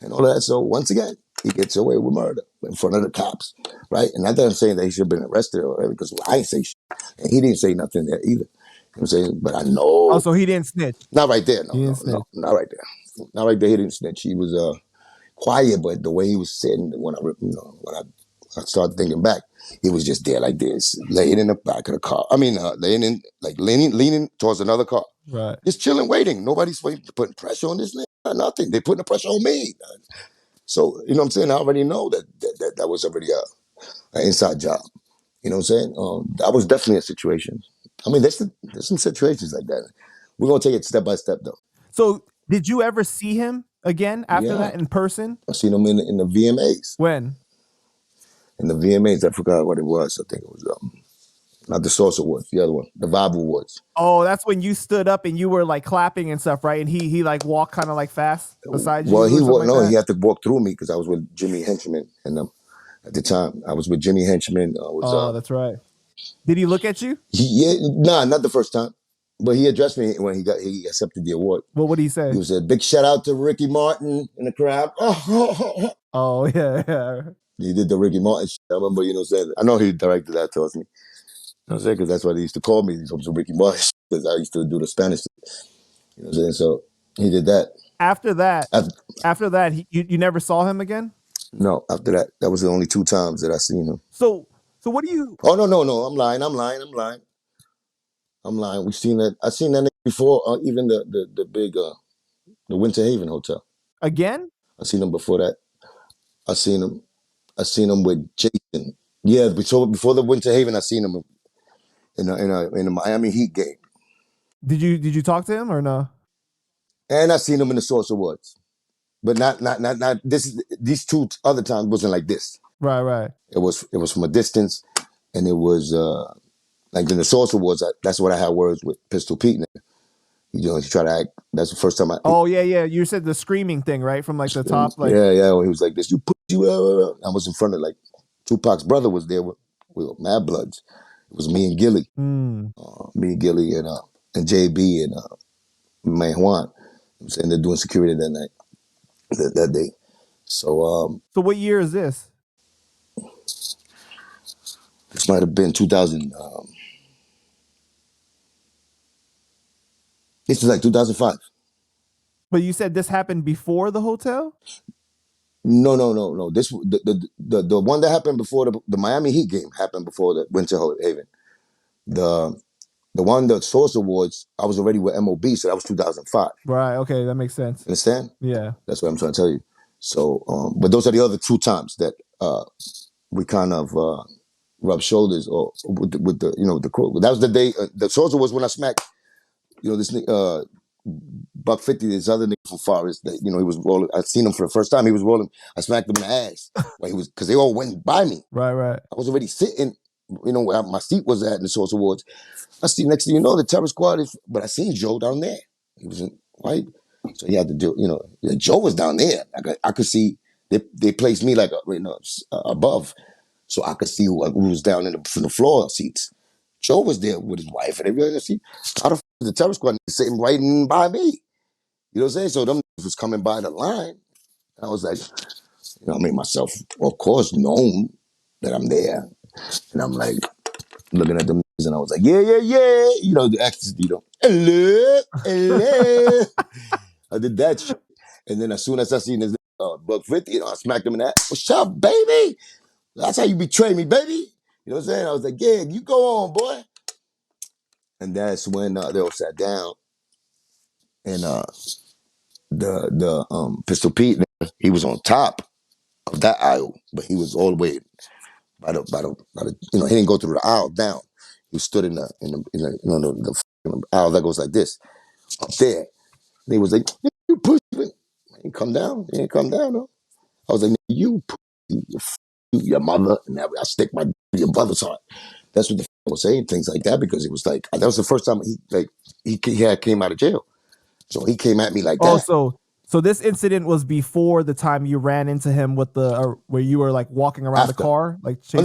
and all of that. So once again, he gets away with murder. in front of the cops, right? And not that I'm saying that he should have been arrested or whatever, because I ain't say shit. And he didn't say nothing there either. You know what I'm saying? But I know. Oh, so he didn't snitch. Not right there. He No, didn't no, snitch. no. Not right there. Not right there. He didn't snitch. He was quiet, but the way he was sitting when I started thinking back, he was just there like this, laying in the back of the car. I mean, leaning towards another car. Right. Just chilling, waiting. Nobody's putting pressure on this nigga. Nothing. They putting the pressure on me. So, you know what I'm saying? I already know that was already an inside job. You know what I'm saying? That was definitely a situation. I mean, there's some situations like that. We're going to take it step by step, though. So did you ever see him again after that in person? I seen him in the VMAs. When? In the VMAs, I forgot what it was. I think it was not the Source Awards, the other one, the Vibe Awards. Oh, that's when you stood up and you were like clapping and stuff, right? And he like walked kind of like fast beside you. Well, he had to walk through me because I was with Jimmy Henchman and at the time I was with Jimmy Henchman. That's right. Did he look at you? Not the first time, but he addressed me when he accepted the award. Well, what did he say? He said, "Big shout out to Ricky Martin in the crowd." Oh yeah. He did the Ricky Martin shit. I remember, saying, I know he directed that towards me. You know what I'm saying? Because that's why they used to call me. He was Ricky Martin because I used to do the Spanish. You know what I'm saying? So he did that. After that, you never saw him again? No, after that. That was the only 2 times that I seen him. So what do you... Oh, no. I'm lying. We seen that. I seen that nigga before even the big, the Winter Haven Hotel. Again? I seen him before that. I seen him with Jason. Yeah, before the Winter Haven, I seen him in a Miami Heat game. Did you talk to him or no? And I seen him in the Source Awards, but not these 2 other times wasn't like this. Right. It was from a distance, and it was like in the Source Awards. That's what I had words with Pistol Pete. He tried to act. That's the first time I. Oh yeah. You said the screaming thing, right? From like the top, like yeah. When he was like this, you put you. I was in front of like Tupac's brother was there with Mad Bloods. It was me and Gilly, and JB and Man Juan. I'm saying they're doing security that night, that day. So what year is this? This might have been 2000. This is like 2005. But you said this happened before the hotel? No. This the one that happened before the Miami Heat game happened before the Winter Haven. The one, the Source Awards, I was already with MOB, so that was 2005. Right. Okay, that makes sense. Understand? Yeah. That's what I'm trying to tell you. So, but those are the other 2 times that we kind of rubbed shoulders or with the the crew. That was the day. The Source Awards when I smacked, this Buck 50, this other nigga from Forest that he was rolling. I seen him for the first time. He was rolling. I smacked him in the ass when he was, because they all went by me. Right. I was already sitting, where my seat was at in the Source Awards. I see next thing you know, the Terror Squad but I seen Joe down there. He was white, so he had to do. Joe was down there. I could see they placed me like above, so I could see who was down from the floor seats. Joe was there with his wife and everything. See, how the Terror Squad sitting right in by me? You know what I'm saying? So them was coming by the line. I was like, I made myself, of course, known that I'm there, and I'm like looking at them, and I was like, yeah. The ecstasy, hello. I did that shit, and then as soon as I seen this Buck 50, I smacked him in that. What's up, baby? That's how you betray me, baby. You know what I'm saying? I was like, yeah, you go on, boy. And that's when they all sat down, and the Pistol Pete, he was on top of that aisle, but he was all the way by the he didn't go through the aisle down. He stood in the aisle that goes like this up there. And he was like, "You pussy." He didn't come down. No. I was like, "You pussy, your mother," and I stick my your brother's heart. That's what the I was saying, things like that, because it was like that was the first time he came out of jail, so he came at me like that. So this incident was before the time you ran into him with the where you were like walking around the car, like before.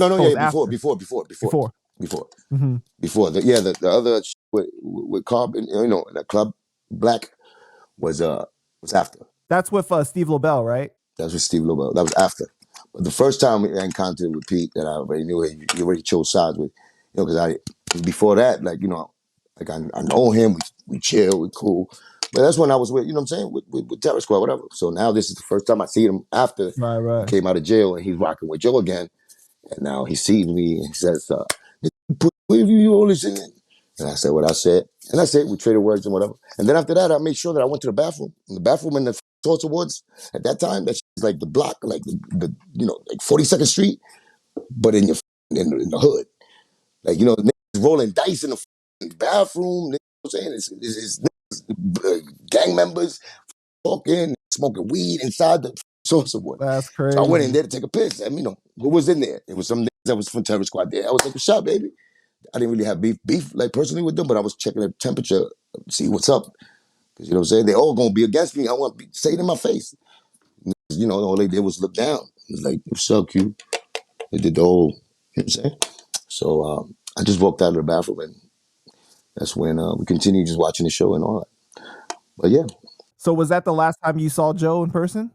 Mm-hmm. Before the other with Carbon, that Club Black was after. That's with Steve Lobel, right? That's with Steve Lobel. That was after. But the first time I encountered with Pete, that I already knew he already chose sides with, because before that, like I know him, we chill, we cool. But that's when I was with, what I'm saying, with Terror Squad, whatever. So now this is the first time I see him after Right, he right. came out of jail, and he's rocking with Joe again. And now he sees me and he says, "Where have you always in?" And I said what I said. And that's it. We traded words and whatever. And then after that, I made sure that I went to the bathroom. And the bathroom in the Source Awards at that time, that's like the block, like the like 42nd Street, but in the hood. Like, niggas rolling dice in the bathroom. You know what I'm saying? Gang members talking, smoking weed inside the Source Award. That's So I went in crazy. there to take a piss. And, who was in there? It was some niggas that was from Terror Squad there. I was like, what's up, baby? I didn't really have beef like personally with them, but I was checking the temperature, see what's up. Because, you know what I'm saying? They all going to be against me. I want to say it in my face. All they did was look down. It was like, what's up, Q? They did the whole, you know what I'm saying? So I just walked out of the bathroom, and that's when we continued just watching the show and all that. But yeah, So was that the last time you saw Joe in person?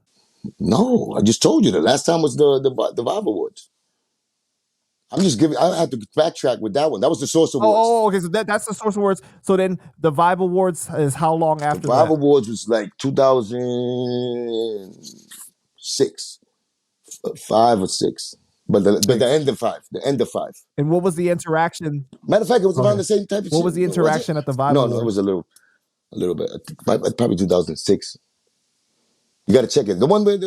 no, I just told you the last time was the Vibe Awards. I'm just giving. I have to backtrack with that one. That was the Source Awards. Okay. So that's the Source Awards. So then the Vibe Awards is how long The after Vibe that? Awards was like 2006, 5 or 6, but the Six. end of five, the end of five. And what was the interaction? Matter of fact, it was around Okay. the same type of What shit. was the Was it? interaction at the Vibe No, it was Awards? a little bit. Probably 2006. You got to check it. The one where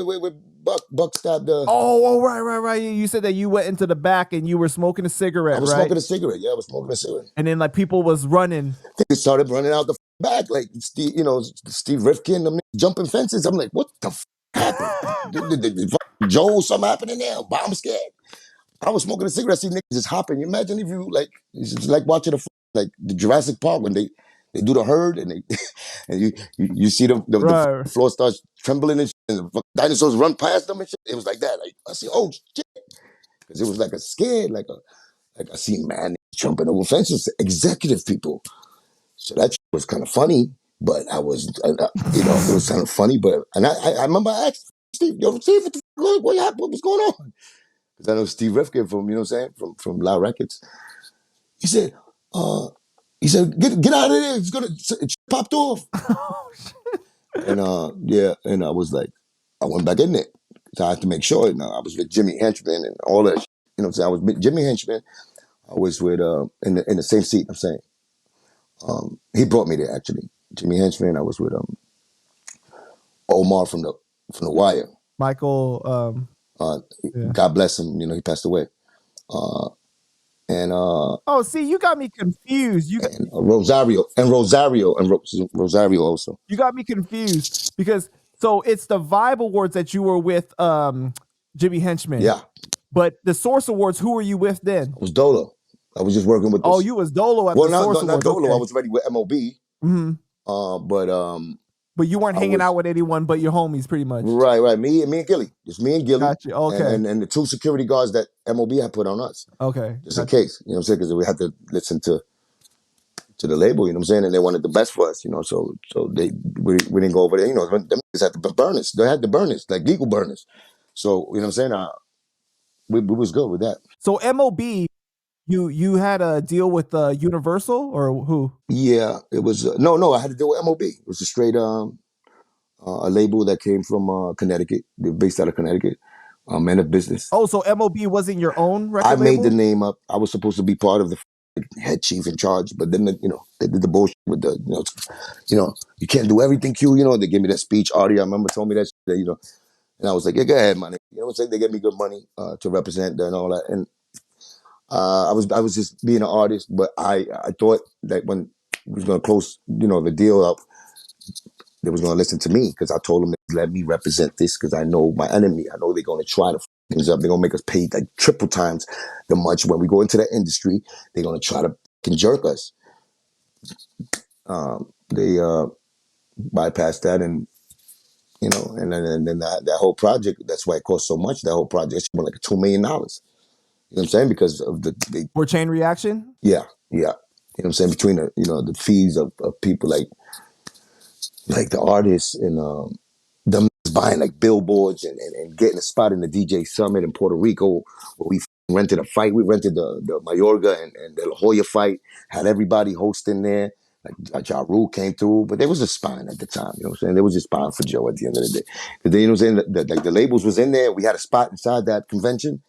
Buck stabbed the. Right. You said that you went into the back and you were smoking a I cigarette, was right? smoking a cigarette. Yeah, I was smoking a cigarette. And then like people was running. They started running out the back, like Steve Rifkin, them jumping fences. I'm like, what the happened? Did Joe, something happened in there? Bomb scared. I was smoking a cigarette. I see niggas just hopping. You imagine if you it's just like watching like the Jurassic Park when they do the herd and they and you see the Right. floor starts trembling and, and the dinosaurs run past them and shit. It was like that. Like I said, oh shit, because it was like a scared, like I see man jumping over fences, executive people. So that was kind of funny, but it was kind of funny. But and I remember I asked Steve, yo, Steve, what happened? What was going on? Because I know Steve Rifkin from, what I'm saying, from Loud Records. He said, uh, get out of there. It popped off. And yeah, and I was like, I went back in there. So I had to make sure. I was with Jimmy Henchman and all that. You know what I'm saying? I was with Jimmy Henchman. I was with in the same seat. I'm saying, he brought me there actually. Jimmy Henchman. I was with Omar from the Wire. Michael. Uh, Yeah. God bless him. He passed away. Uh, and Oh, see, you got me confused. Rosario also. You got me confused because so it's the Vibe Awards that you were with Jimmy Henchman. Yeah, But the Source Awards, who were you with then? I was Dolo. I was just working with Oh, this. you was Dolo at Well, the Source not Awards. Dolo. I Okay. was already with MOB. Mm-hmm. But But you weren't I hanging out was with anyone but your homies, pretty much. right. Me and Gilly, just me and Gilly, Gotcha. Okay. and the two security guards that MOB had put on us, Okay. just in Gotcha. case. You know what I'm saying? Because we had to listen to the label. You know what I'm saying? And they wanted the best for us. So we didn't go over there. Them niggas had to burn us. They had to burn us, like legal burners. So you know what I'm saying? We was good with that. So MOB, you had a deal with Universal or who? Yeah, it was no. I had to deal with MOB. It was a straight a label that came from Connecticut. They're based out of Connecticut. Men of business. Oh, so MOB wasn't your own I record made the label? name up. I was supposed to be part of the head chief in charge, but then they did the bullshit with the you can't do everything. Q. They gave me that speech. Artie, I remember told me that shit, and I was like, yeah, go ahead, money. You know what I'm saying? They gave me good money to represent and all that, and I was just being an artist, but I thought that when we was gonna close the deal up, they was gonna listen to me because I told them to let me represent this because I know my enemy. I know they're gonna try to f things up. They're gonna make us pay like triple times the much when we go into the industry. They're gonna try to f jerk us. They bypassed that, and and then that whole project. That's why it cost so much. That whole project went like $2 million. You know what I'm saying? Because of For Chain Reaction? yeah. You know what I'm saying? Between the fees of people like the artists and them buying like billboards and getting a spot in the DJ Summit in Puerto Rico where we rented a fight. We rented the Mayorga and the La Jolla fight, had everybody hosting there. Like Ja Rule came through, but there was a spine at the time, you know what I'm saying? There was a spine for Joe at the end of the day. Because you know what I'm saying? Like the labels was in there. We had a spot inside that convention,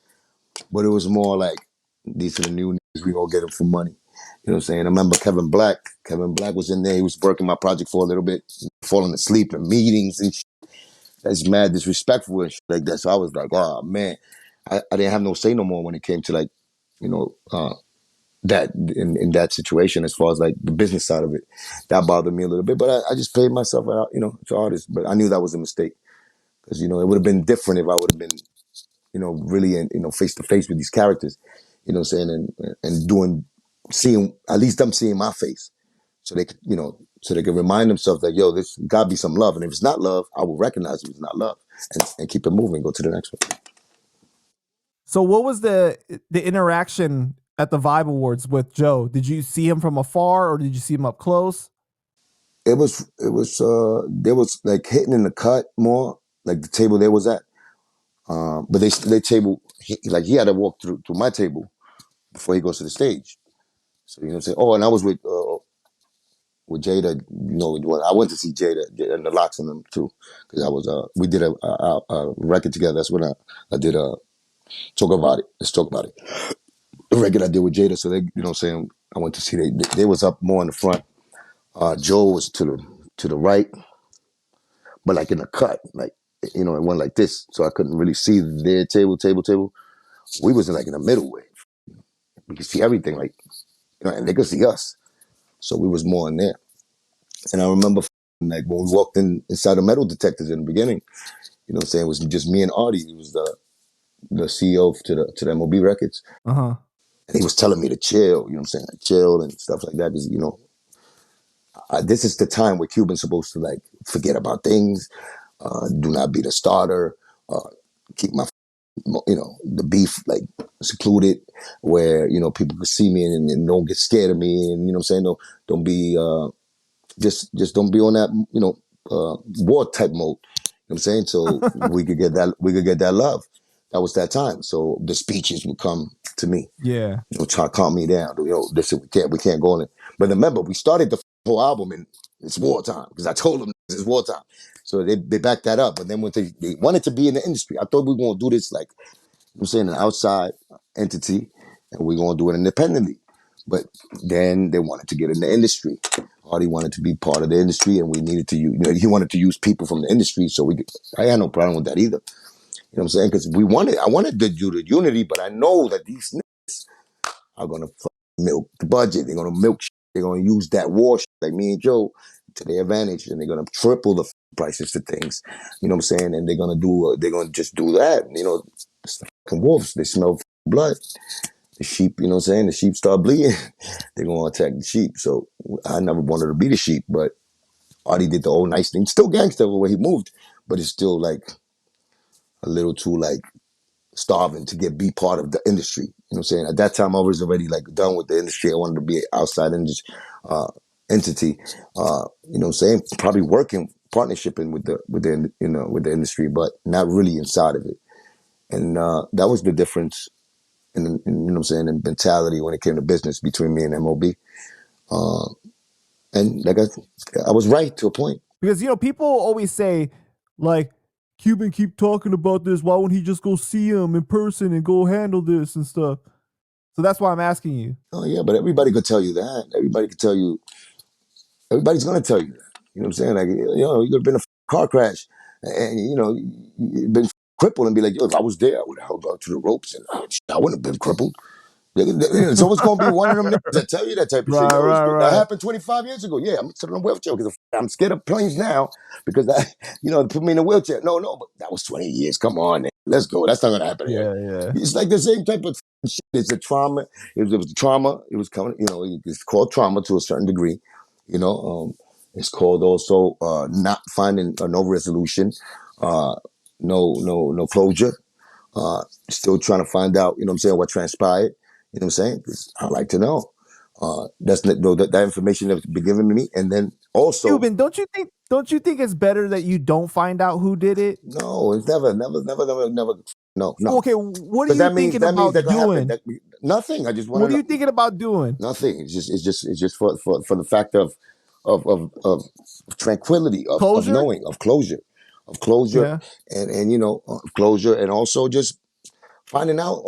but it was more like, these are the new niggas, we gonna get them for money. You know what I'm saying? I remember Kevin Black. Kevin Black was in there. He was working my project for a little bit, falling asleep in meetings and shit. That's mad disrespectful and shit like that. So I was like, oh man, I didn't have no say no more when it came to like, you know, that in that situation as far as like the business side of it. That bothered me a little bit, but I just paid myself out, you know, to artists. But I knew that was a mistake because, you know, it would have been different if I would have been, you know, really, you know, face to face with these characters, you know what I'm saying? And doing, seeing, at least them seeing my face. So they could, you know, so they could remind themselves that, yo, this gotta be some love. And if it's not love, I will recognize it was not love and keep it moving, go to the next one. So what was the interaction at the Vibe Awards with Joe? Did you see him from afar or did you see him up close? There was like hitting in the cut more, like the table they was at. But they table, like he had to walk through my table before he goes to the stage. So, you know what I'm saying? Oh, and I was with Jada, you know, I went to see Jada and the Locks and them too, because we did a record together. That's when I did Talk About It. Let's Talk About It. The record I did with Jada. So they, you know what I'm saying? I went to see they was up more in the front. Joe was to the right, but like in the cut, like, you know, it went like this, so I couldn't really see their table. We was in like in the middle way. We could see everything, like, you know, and they could see us. So we was more in there. And I remember like when we walked inside the metal detectors in the beginning, you know what I'm saying, it was just me and Artie. He was the CEO to the MOB Records. Uh-huh. And he was telling me to chill, you know what I'm saying, like chill and stuff like that. Because, you know, this is the time where Cuban's supposed to like forget about things, do not be the starter, keep my, you know, the beef like secluded, where, you know, people could see me and don't get scared of me, and, you know what I'm saying, don't be just don't be on that, you know, war type mode. You know what I'm saying? So we could get that love. That was that time. So the speeches would come to me, Yeah. you know, try to calm me down. You know, listen, we can't go on it. But remember, we started the whole album in it's wartime, because I told them it's wartime. So they backed that up. But then when they wanted to be in the industry, I thought we were going to do this like, I'm saying, an outside entity, and we're going to do it independently. But then they wanted to get in the industry. Hardy wanted to be part of the industry, and we needed to use, you know, he wanted to use people from the industry. So I had no problem with that either. You know what I'm saying? Because I wanted to do the unity, but I know that these niggas are going to milk the budget. They're going to milk shit. They're going to use that war shit, like me and Joe, to their advantage, and they're going to triple the prices to things. You know what I'm saying? And they're going to they're going to just do that. You know, it's the fucking wolves. They smell blood. The sheep, you know what I'm saying? The sheep start bleeding. They're going to attack the sheep. So I never wanted to be the sheep, but Artie did the old nice thing. Still gangster the way he moved, but it's still like a little too like starving to be part of the industry. You know what I'm saying? At that time, I was already like done with the industry. I wanted to be an outside entity. You know what I'm saying? Probably working, partnershiping with the industry, but not really inside of it. And that was the difference you know what I'm saying, in mentality when it came to business between me and MOB. And like I was right to a point. Because, you know, people always say, like, Cuban keep talking about this. Why won't he just go see him in person and go handle this and stuff? So that's why I'm asking you. Oh yeah, but everybody could tell you that. Everybody could tell you. Everybody's gonna tell you that. You know what I'm saying? Like, you know, you could have been in a car crash, and you know, you've been crippled, and be like, yo, if I was there, I would have held on to the ropes, and I wouldn't have been crippled. It's always going to be one of them niggas that tell you that type of shit. Right, Yo, right, that right. happened 25 years ago. Yeah, I'm sitting in a wheelchair because I'm scared of planes now because you know, they put me in a wheelchair. No, but that was 20 years. Come on, man. Let's go. That's not going to happen again. Yeah, yeah. It's like the same type of shit. It's a trauma. It was trauma. It was coming, you know, it's called trauma to a certain degree. You know, it's called also not finding no resolution, no closure. Still trying to find out, you know what I'm saying, what transpired. You know what I'm saying? 'Cause I'd like to know. That information that's been given to me, and then Also, Cuban, don't you think it's better that you don't find out who did it? no, it's never. No, no. Okay, what are Because you that thinking means about that gonna happen. doing? Nothing. I just want What to are know. you thinking about doing? Nothing. It's just for the fact of tranquility, of Closure? knowing, of closure, Yeah. and closure, and also just finding out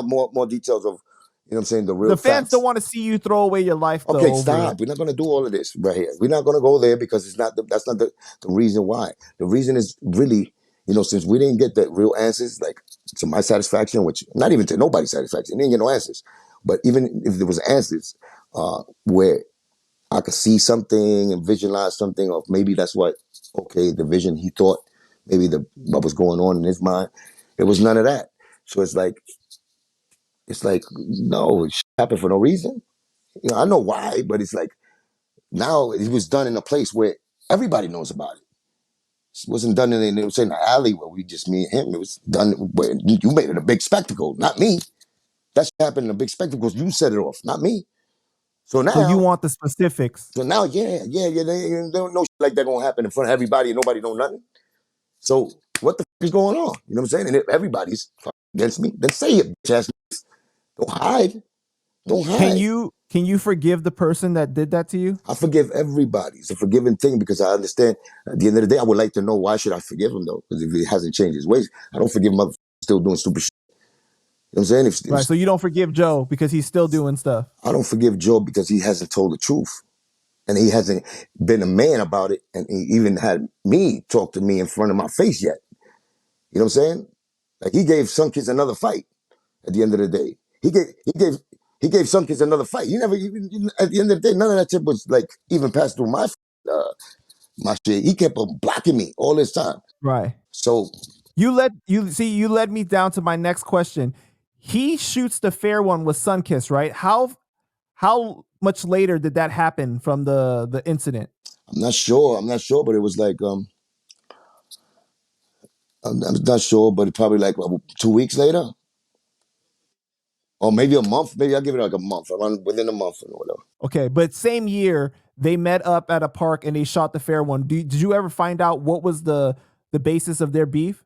more details of, what I'm saying, the real The fans don't facts. want to see you throw away your life Okay, though over it. stop. We're not going to do all of this right here. We're not going to go there because that's not the reason why. The reason is really, since we didn't get the real answers, like to my satisfaction, which not even to nobody's satisfaction, didn't get no answers. But even if there was answers, where I could see something and visualize something, or maybe that's okay, the vision he thought, maybe what was going on in his mind. It was none of that. So it's like no, it happened for no reason. I know why, but it's like now it was done in a place where everybody knows about it. It wasn't done it was in the alley where we just me and him. It was done where you made it a big spectacle, not me. That shit happened in a big spectacle because you set it off, not me. So So you now, want the specifics. yeah, they don't know shit like that gonna happen in front of everybody and nobody know nothing. So what the is going on? You know what I'm saying? And if everybody's against me, then say it, bitch ass. Don't hide. Don't Can hide. you forgive the person that did that to you? I forgive everybody. It's a forgiving thing because I understand at the end of the day, I would like to know why should I forgive him though? Because if he hasn't changed his ways, I don't forgive him still doing stupid shit. You know what I'm saying? Right. So you don't forgive Joe because he's still doing stuff. I don't forgive Joe because he hasn't told the truth. And he hasn't been a man about it. And he even had me talk to me in front of my face yet. You know what I'm saying? Like he gave some kids another fight at the end of the day. He gave some kids another fight. He never even at the end of the day, none of that shit was like even passed through my shit. He kept on blocking me all this time. Right. So You led me down to my next question. He shoots the fair one with Sunkiss, right? How much later did that happen from the incident? I'm not sure. But it was like I'm not sure, but it probably like 2 weeks later, or maybe a month. Maybe I'll give it like a month, around within a month or whatever. Okay, but same year they met up at a park and they shot the fair one. Did you ever find out what was the basis of their beef?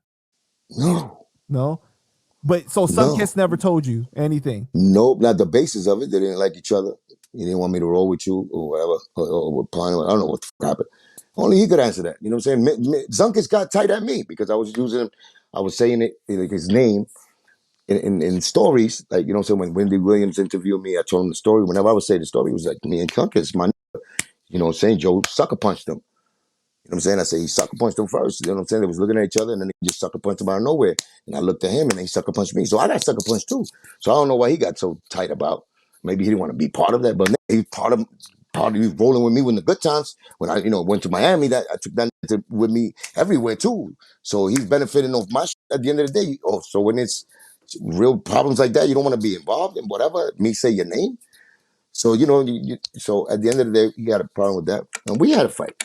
No, No. But so no, Sunkiss never told you anything. nope. Not the basis of it. They didn't like each other. He didn't want me to roll with you or whatever, or with Pine. I don't know what the fuck happened. Only he could answer that. You know what I'm saying? Zunkis got tight at me because I was using him. I was saying it like his name in stories. Like, you know what I'm saying? When Wendy Williams interviewed me, I told him the story. Whenever I would say the story, it was like me and Zunkis, you know what I'm saying? Joe sucker punched him. You know what I'm saying? I say he sucker punched him first. You know what I'm saying? They was looking at each other and then he just sucker punched him out of nowhere. And I looked at him and he sucker punched me. So I got sucker punched too. So I don't know why he got so tight about. Maybe he didn't want to be part of that, but he's he was rolling with me when the good times. When I, went to Miami, that I took that with me everywhere too. So he's benefiting off my shit at the end of the day. Oh, so when it's real problems like that, you don't want to be involved in whatever. Me say your name. So so at the end of the day, he got a problem with that, and we had a fight.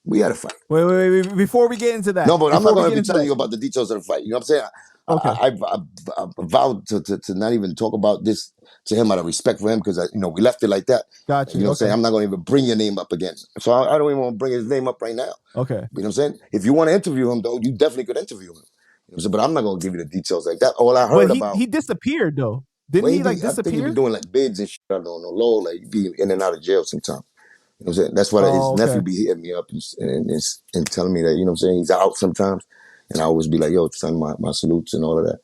We had a fight. Wait. Before we get into No, that, but I'm not before we going to get be into telling that, you about the details of the fight. You know what I'm saying? okay, I vowed to not even talk about this to him out of respect for him because we left it like that. got You you. know what I'm saying? Okay, I'm not going to even bring your name up again. So I don't even want to bring his name up right now. okay. You know what I'm saying? If you want to interview him, though, you definitely could interview him. You know what I'm saying? But I'm not going to give you the details like that. All I But heard about, he disappeared though. Didn't well, he like I think he be disappear? doing like bids and shit on the low, like he be in and out of jail sometimes. You know what I'm saying? That's why his Oh, nephew okay. be hitting me up and telling me that, you know what I'm saying, he's out sometimes. And I always be like, yo, son, my salutes and all of that.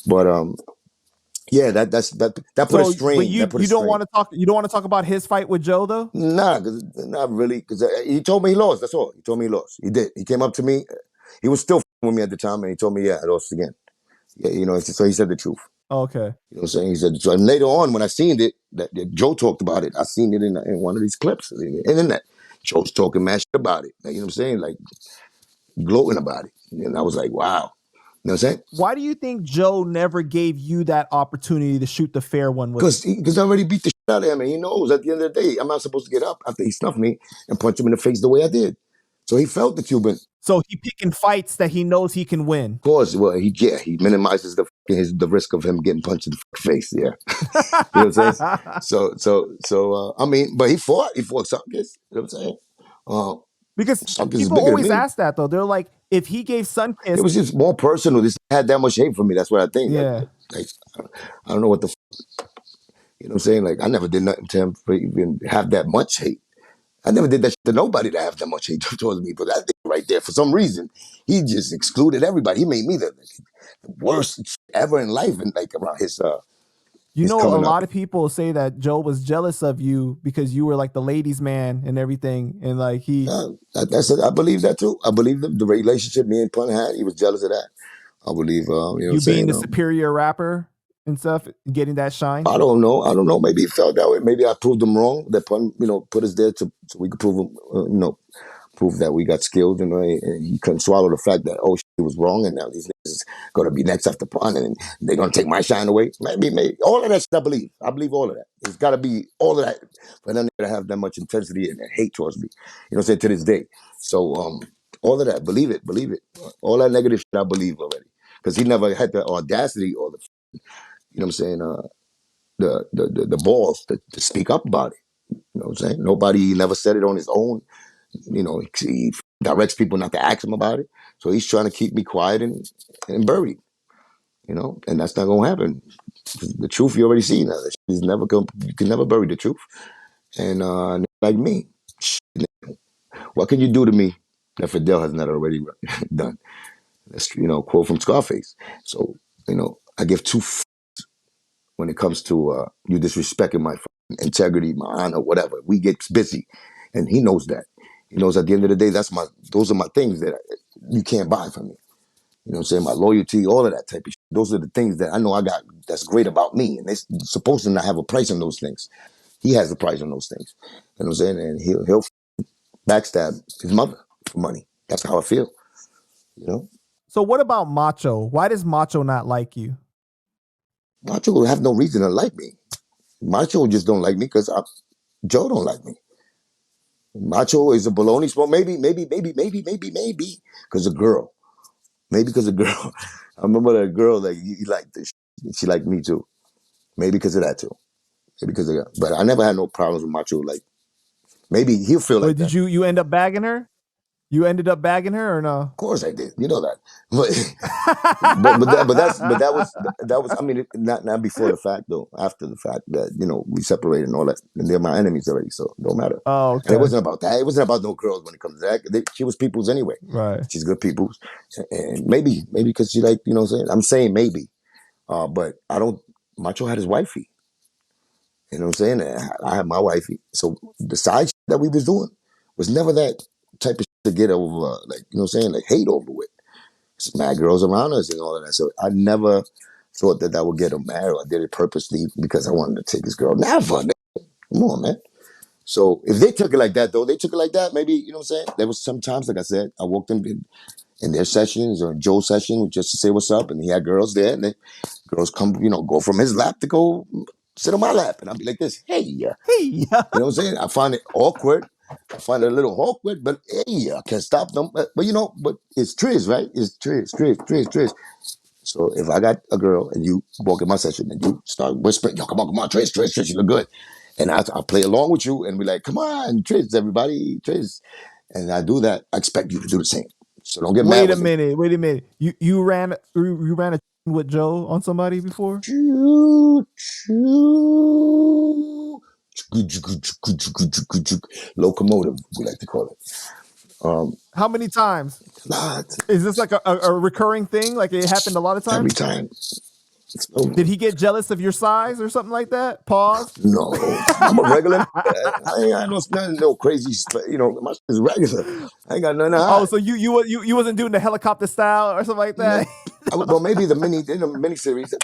But yeah, that put a So, but strain. That put a you don't strain. want to talk. You don't want to talk about his fight with Joe though. Nah, not really. Because he told me he lost. That's all. He told me he lost. He did. He came up to me. He was still with me at the time, and he told me, yeah, I lost again. Yeah, so he said the truth. Okay. You know what I'm saying? He said, so, and later on, when I seen it, that Joe talked about it. I seen it in one of these clips, in the internet. Joe's talking mad shit about it. You know what I'm saying? Like, gloating about it. And I was like, wow. You know what I'm saying? Why do you think Joe never gave you that opportunity to shoot the fair one with? Because I already beat the shit out of him, and he knows at the end of the day, I'm not supposed to get up after he snuffed me and punch him in the face the way I did. So he felt the Cuban. So he picking fights that he knows he can win. Of course, well, he minimizes the risk of him getting punched in the face, yeah. You know what I'm saying? I mean, but he fought Sunkist. You know what I'm saying? Uh, Because Sunkist is people bigger than always me. ask that though. They're like, if he gave It Sunkiss, was just more personal. This had that much hate for me. That's what I think. yeah, Like, I don't know what the, you know what I'm saying? Like, I never did nothing to him for even have that much hate. I never did that to nobody to have that much hate towards me. But that thing right there, for some reason, he just excluded everybody. He made me the worst ever in life, and like around you his know, a coming up. lot of people say that Joe was jealous of you because you were like the ladies' man and everything, and like That's it. I believe that too. I believe the relationship me and Pun had. He was jealous of that. I believe, you know what I'm you being saying? the superior rapper and stuff, getting that shine. I don't know. I don't know. Maybe he felt that way. Maybe I proved him wrong. That Pun, put us there so we could prove him, prove that we got skilled, and he couldn't swallow the fact that he was wrong, and now these niggas is gonna be next after Pun, and they're gonna take my shine away. Maybe all of that shit. I believe all of that. It's got to be all of that for them to have that much intensity and hate towards me. You know what I'm saying, to this day. So all of that, believe it. All that negative shit, I believe already, because he never had the audacity or the, you know what I'm saying, the balls to speak up about it. You know what I'm saying? Nobody never said it on his own. He directs people not to ask him about it. So he's trying to keep me quiet and buried, and that's not going to happen. The truth you already see now. You can never bury the truth. And like me, what can you do to me that Fidel has not already done? That's, quote from Scarface. So, I give when it comes to you disrespecting my integrity, my honor, whatever. We get busy, and he knows that. He knows at the end of the day, those are my things that you can't buy from me. You know what I'm saying? My loyalty, all of that type of shit. Those are the things that I know I got that's great about me, and it's supposed to not have a price on those things. He has a price on those things. You know what I'm saying? And he'll backstab his mother for money. That's how I feel. You know, So what about Macho? Why does Macho not like you? Macho will have no reason to like me. Macho just don't like me because Joe don't like me. Macho is a baloney smoke. Maybe because a girl. Maybe because a girl. I remember that girl like he liked this. She liked me too. Maybe because of that too. Maybe because of that. But I never had no problems with Macho. Like maybe he'll feel But like did that. you end up bagging her? You ended up bagging her or no? Of course I did. You know that. But that was. I mean, not before the fact though. After the fact that we separated and all that, and they're my enemies already, so it don't matter. Oh, And it okay. wasn't about that. It wasn't about no girls when it comes to that. She was people's anyway. Right. She's good people's, and maybe because she like what I'm saying. I'm saying maybe, but I don't. Macho had his wifey. You know what I'm saying? And I had my wifey. So the side shit that we was doing was never that type of shit to get over, like what I'm saying, like hate over with. It's mad girls around us and all of that. So I never thought that would get him mad, or I did it purposely because I wanted to take his girl. Never. Come on, man. So if they took it like that, though, they took it like that. Maybe what I'm saying. There was sometimes, like I said, I walked in their sessions or Joe's session just to say what's up, and he had girls there, and girls come, go from his lap to go sit on my lap, and I'll be like this, hey, Hey. you know what I'm saying? I find it awkward. I find it a little awkward, but hey, I can't stop them. But it's Triz, right? It's Triz. So if I got a girl and you walk in my session and you start whispering, yo, come on, Triz, you look good. And I'll play along with you and be like, come on, Triz, everybody, Triz. And I do that, I expect you to do the same. So don't get mad Wait a with me. minute. Wait a minute. You ran a with Joe on somebody before? Choo, choo. Locomotive, we like to call it. How many times? Not Is this like a recurring thing? Like it happened a lot of every times? time. Did he get jealous of your size or something like that? Pause. No, I'm a regular. I ain't got nothing, no crazy. My shit is regular. I ain't got nothing to Oh, hide. so you wasn't doing the helicopter style or something like No, that? well, maybe the mini series. You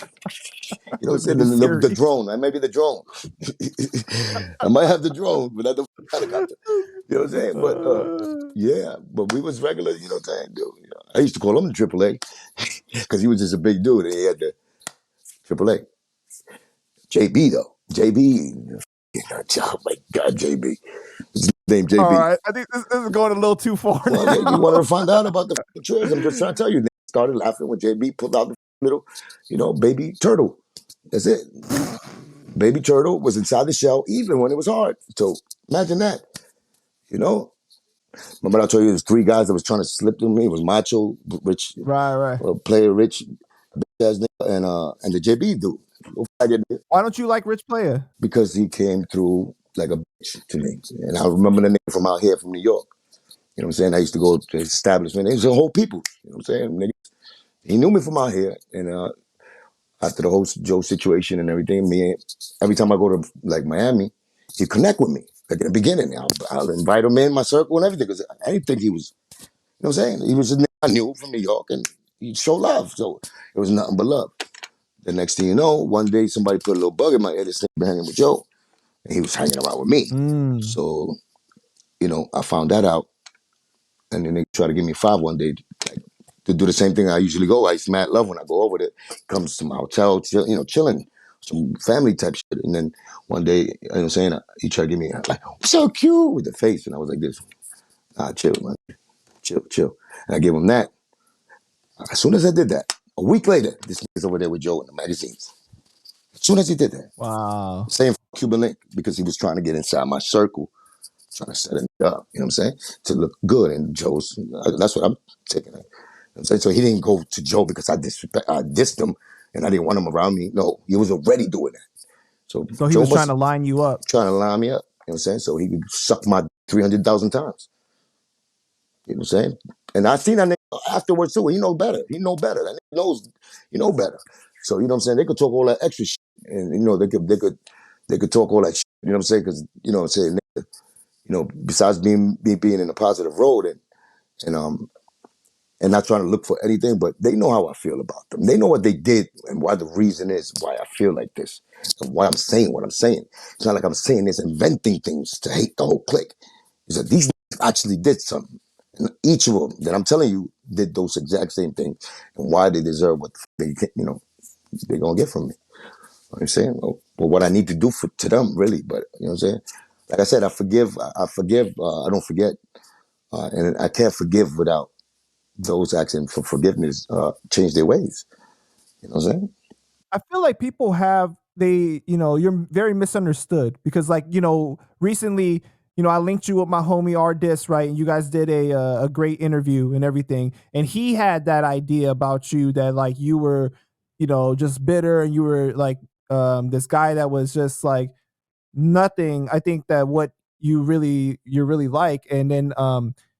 know what I'm The saying? mini The series. drone. I maybe the drone. I might have the drone, but not the helicopter. You know what I'm saying? But yeah, but we was regular. You know what I'm saying? Dude, I used to call him the AAA because he was just a big dude and he had the AAA. JB though, JB. Oh my God, JB. His name All JB. right, I think this is going a little too far Well, yeah, you now. wanted to find out about the Triz. I'm just trying to tell you. They started laughing when JB pulled out the little, baby turtle. That's it. Baby turtle was inside the shell even when it was hard. So imagine that. You know, remember I told you there's three guys that was trying to slip to me. It was Macho, Rich, Right. Player Rich, and the JB dude. Why don't you like Rich Player? Because he came through like a bitch to me. And I remember the name from out here from New York. You know what I'm saying? I used to go to his establishment. It was a whole people. You know what I'm saying? He knew me from out here. And after the whole Joe situation and everything, every time I go to like Miami, he'd connect with me. Like in the beginning, I'll invite him in my circle and everything because I didn't think he was, you know what I'm saying? He was a nigga I knew from New York and he'd show love. So it was nothing but love. The next thing you know, one day somebody put a little bug in my head and said, "Been hanging with Joe." And he was hanging around with me. Mm. So, I found that out. And then they tried to give me five one day to do the same thing I usually go. I used to mad love when I go over there. Comes to my hotel, chilling, some family type shit. And then one day, you know what I'm saying, he tried to give me like, "What's so cute?" with the face. And I was like this, chill, man. Chill. And I gave him that. As soon as I did that, a week later, this nigga's over there with Joe in the magazines. As soon as he did that, Wow. same Cuban link because he was trying to get inside my circle, trying to set it up, you know what I'm saying, to look good. And Joe's, that's what I'm taking it. You know what I'm saying? So he didn't go to Joe because I dissed him and I didn't want him around me. No, he was already doing that. So So he Joe was trying must to line you up. trying to line me up, you know what I'm saying? So he could suck my 300,000 times. You know what I'm saying? And I seen that nigga afterwards too. He know better. He know better. That nigga knows he know better. So you know what I'm saying? They could talk all that extra shit. And they could talk all that shit. You know what I'm saying? Because you know what I'm saying, besides being in a positive road and not trying to look for anything, but they know how I feel about them. They know what they did and why the reason is why I feel like this and why I'm saying what I'm saying. It's not like I'm saying this, inventing things to hate the whole clique. It's that these actually did something. And each of them that I'm telling you did those exact same things and why they deserve what they're going to get from me. You know what I'm saying? Well, what I need to do to them, really. But, you know what I'm saying? Like I said, I forgive. I forgive. I don't forget. And I can't forgive without those asking for forgiveness change their ways. You know what I'm saying? I feel like people have you're very misunderstood because recently, I linked you with my homie Ardis, right? And you guys did a great interview and everything. And he had that idea about you that like you were, just bitter and you were like this guy that was just like nothing. I think that what you really like. And then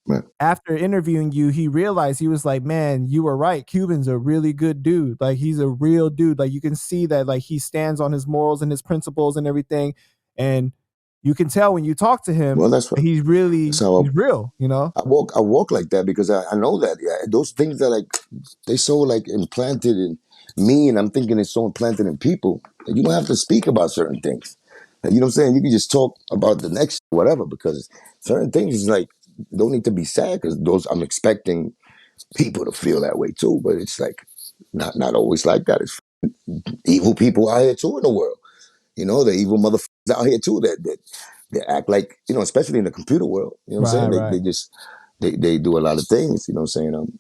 Right. after interviewing you, he realized he was like, "Man, you were right. Cuban's a really good dude. Like he's a real dude. Like you can see that like he stands on his morals and his principles and everything." And you can tell when you talk to him, Well, that's he's that's really how he's real, you know? I walk. I walk like that because I know that those things that like they so like implanted in me, and I'm thinking it's so implanted in people that you don't have to speak about certain things. You know what I'm saying? You can just talk about the next whatever because certain things is like don't need to be sad because those I'm expecting people to feel that way too, but it's like not always like that. It's evil people out here too in the world. The evil motherfuckers out here too that act like, especially in the computer world. You know what I'm saying? Right, They right. just they do a lot of things. You know what I'm saying?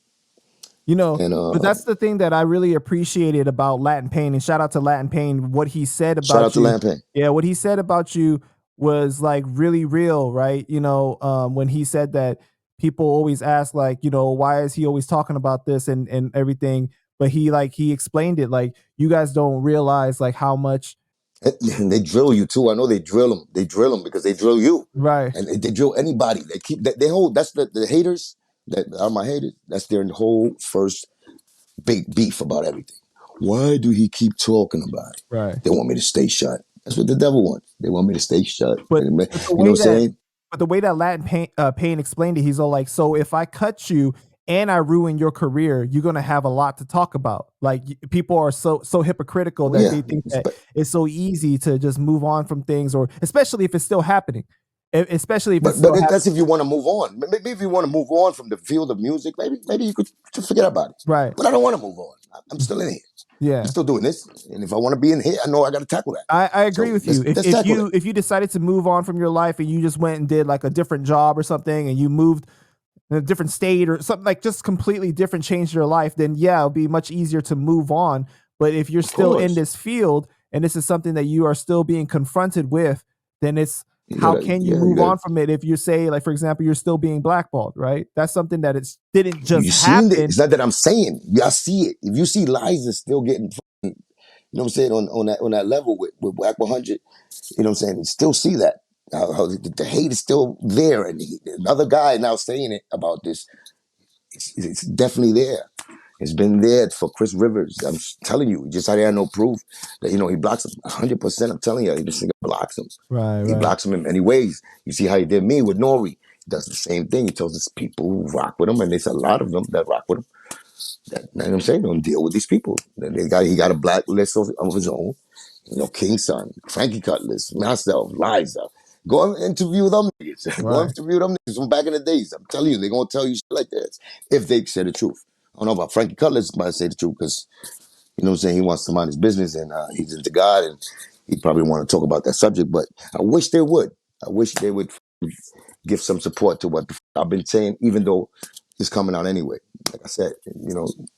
And But that's the thing that I really appreciated about Latin Pain, and shout out to Latin Pain. What he said shout out about to you, Lampan. yeah, what he said about you was like really real, right? When he said that people always ask, like, why is he always talking about this and everything? But he explained it like you guys don't realize like how much. And they drill you too. I know they drill them. They drill them because they drill you, Right, and they drill anybody. They keep that. They hold. That's the haters that are my haters. That's their whole first big beef about everything. Why do he keep talking about it? right. They want me to stay shut. That's what the devil wants. They want me to stay shut. But And, but the you know way what I'm that saying? but the way that Latin Pain explained it, he's all like, "So if I cut you and I ruin your career, you're gonna have a lot to talk about." Like people are so hypocritical Well, that yeah. they think that it's so easy to just move on from things, or especially if it's still happening, especially if it's But still happening. that's if you want to move on. Maybe if you want to move on from the field of music, maybe you could just forget about it. Right? But I don't want to move on. I'm still in here. I'm Yeah. still doing this. And if I want to be in here, I know I got to tackle that. I agree So with let's you. If let's if tackle you it. if you decided to move on from your life and you just went and did like a different job or something, and you moved in a different state or something like just completely different, changed your life, then yeah, it'll be much easier to move on. But if you're Of still in course. this field and this is something that you are still being confronted with, then it's You how gotta, can you yeah, you move gotta. on from it if you say, like, for example, you're still being blackballed, right? That's something that it's didn't just You seen it. happen. It's not that I'm saying. I see it. If you see Liza still getting, you know what I'm saying, on that level with Whack 100, you know what I'm saying. You still see that. How the hate is still there, and another guy now saying it about this. It's definitely there. It's been there for Chris Rivers. I'm telling you, just how they had no proof that he blocks him 100%. I'm telling you, this nigga blocks him. Right, He right. blocks him in many ways. You see how he did me with Nori. He does the same thing. He tells his people who rock with him, and there's a lot of them that rock with him. That, you know what I'm saying? Don't deal with these people. He got a blacklist of his own. King Son, Frankie Cutlass, myself, Liza. Go and interview them niggas. Go Right. interview them niggas from back in the days. I'm telling you, they're gonna tell you shit like this if they say the truth. I don't know about Frankie Cutlass might say the truth because you know what I'm saying, he wants to mind his business and he's into God and he probably want to talk about that subject, but I wish they would. I wish they would give some support to what the I've been saying, even though it's coming out anyway. Like I said,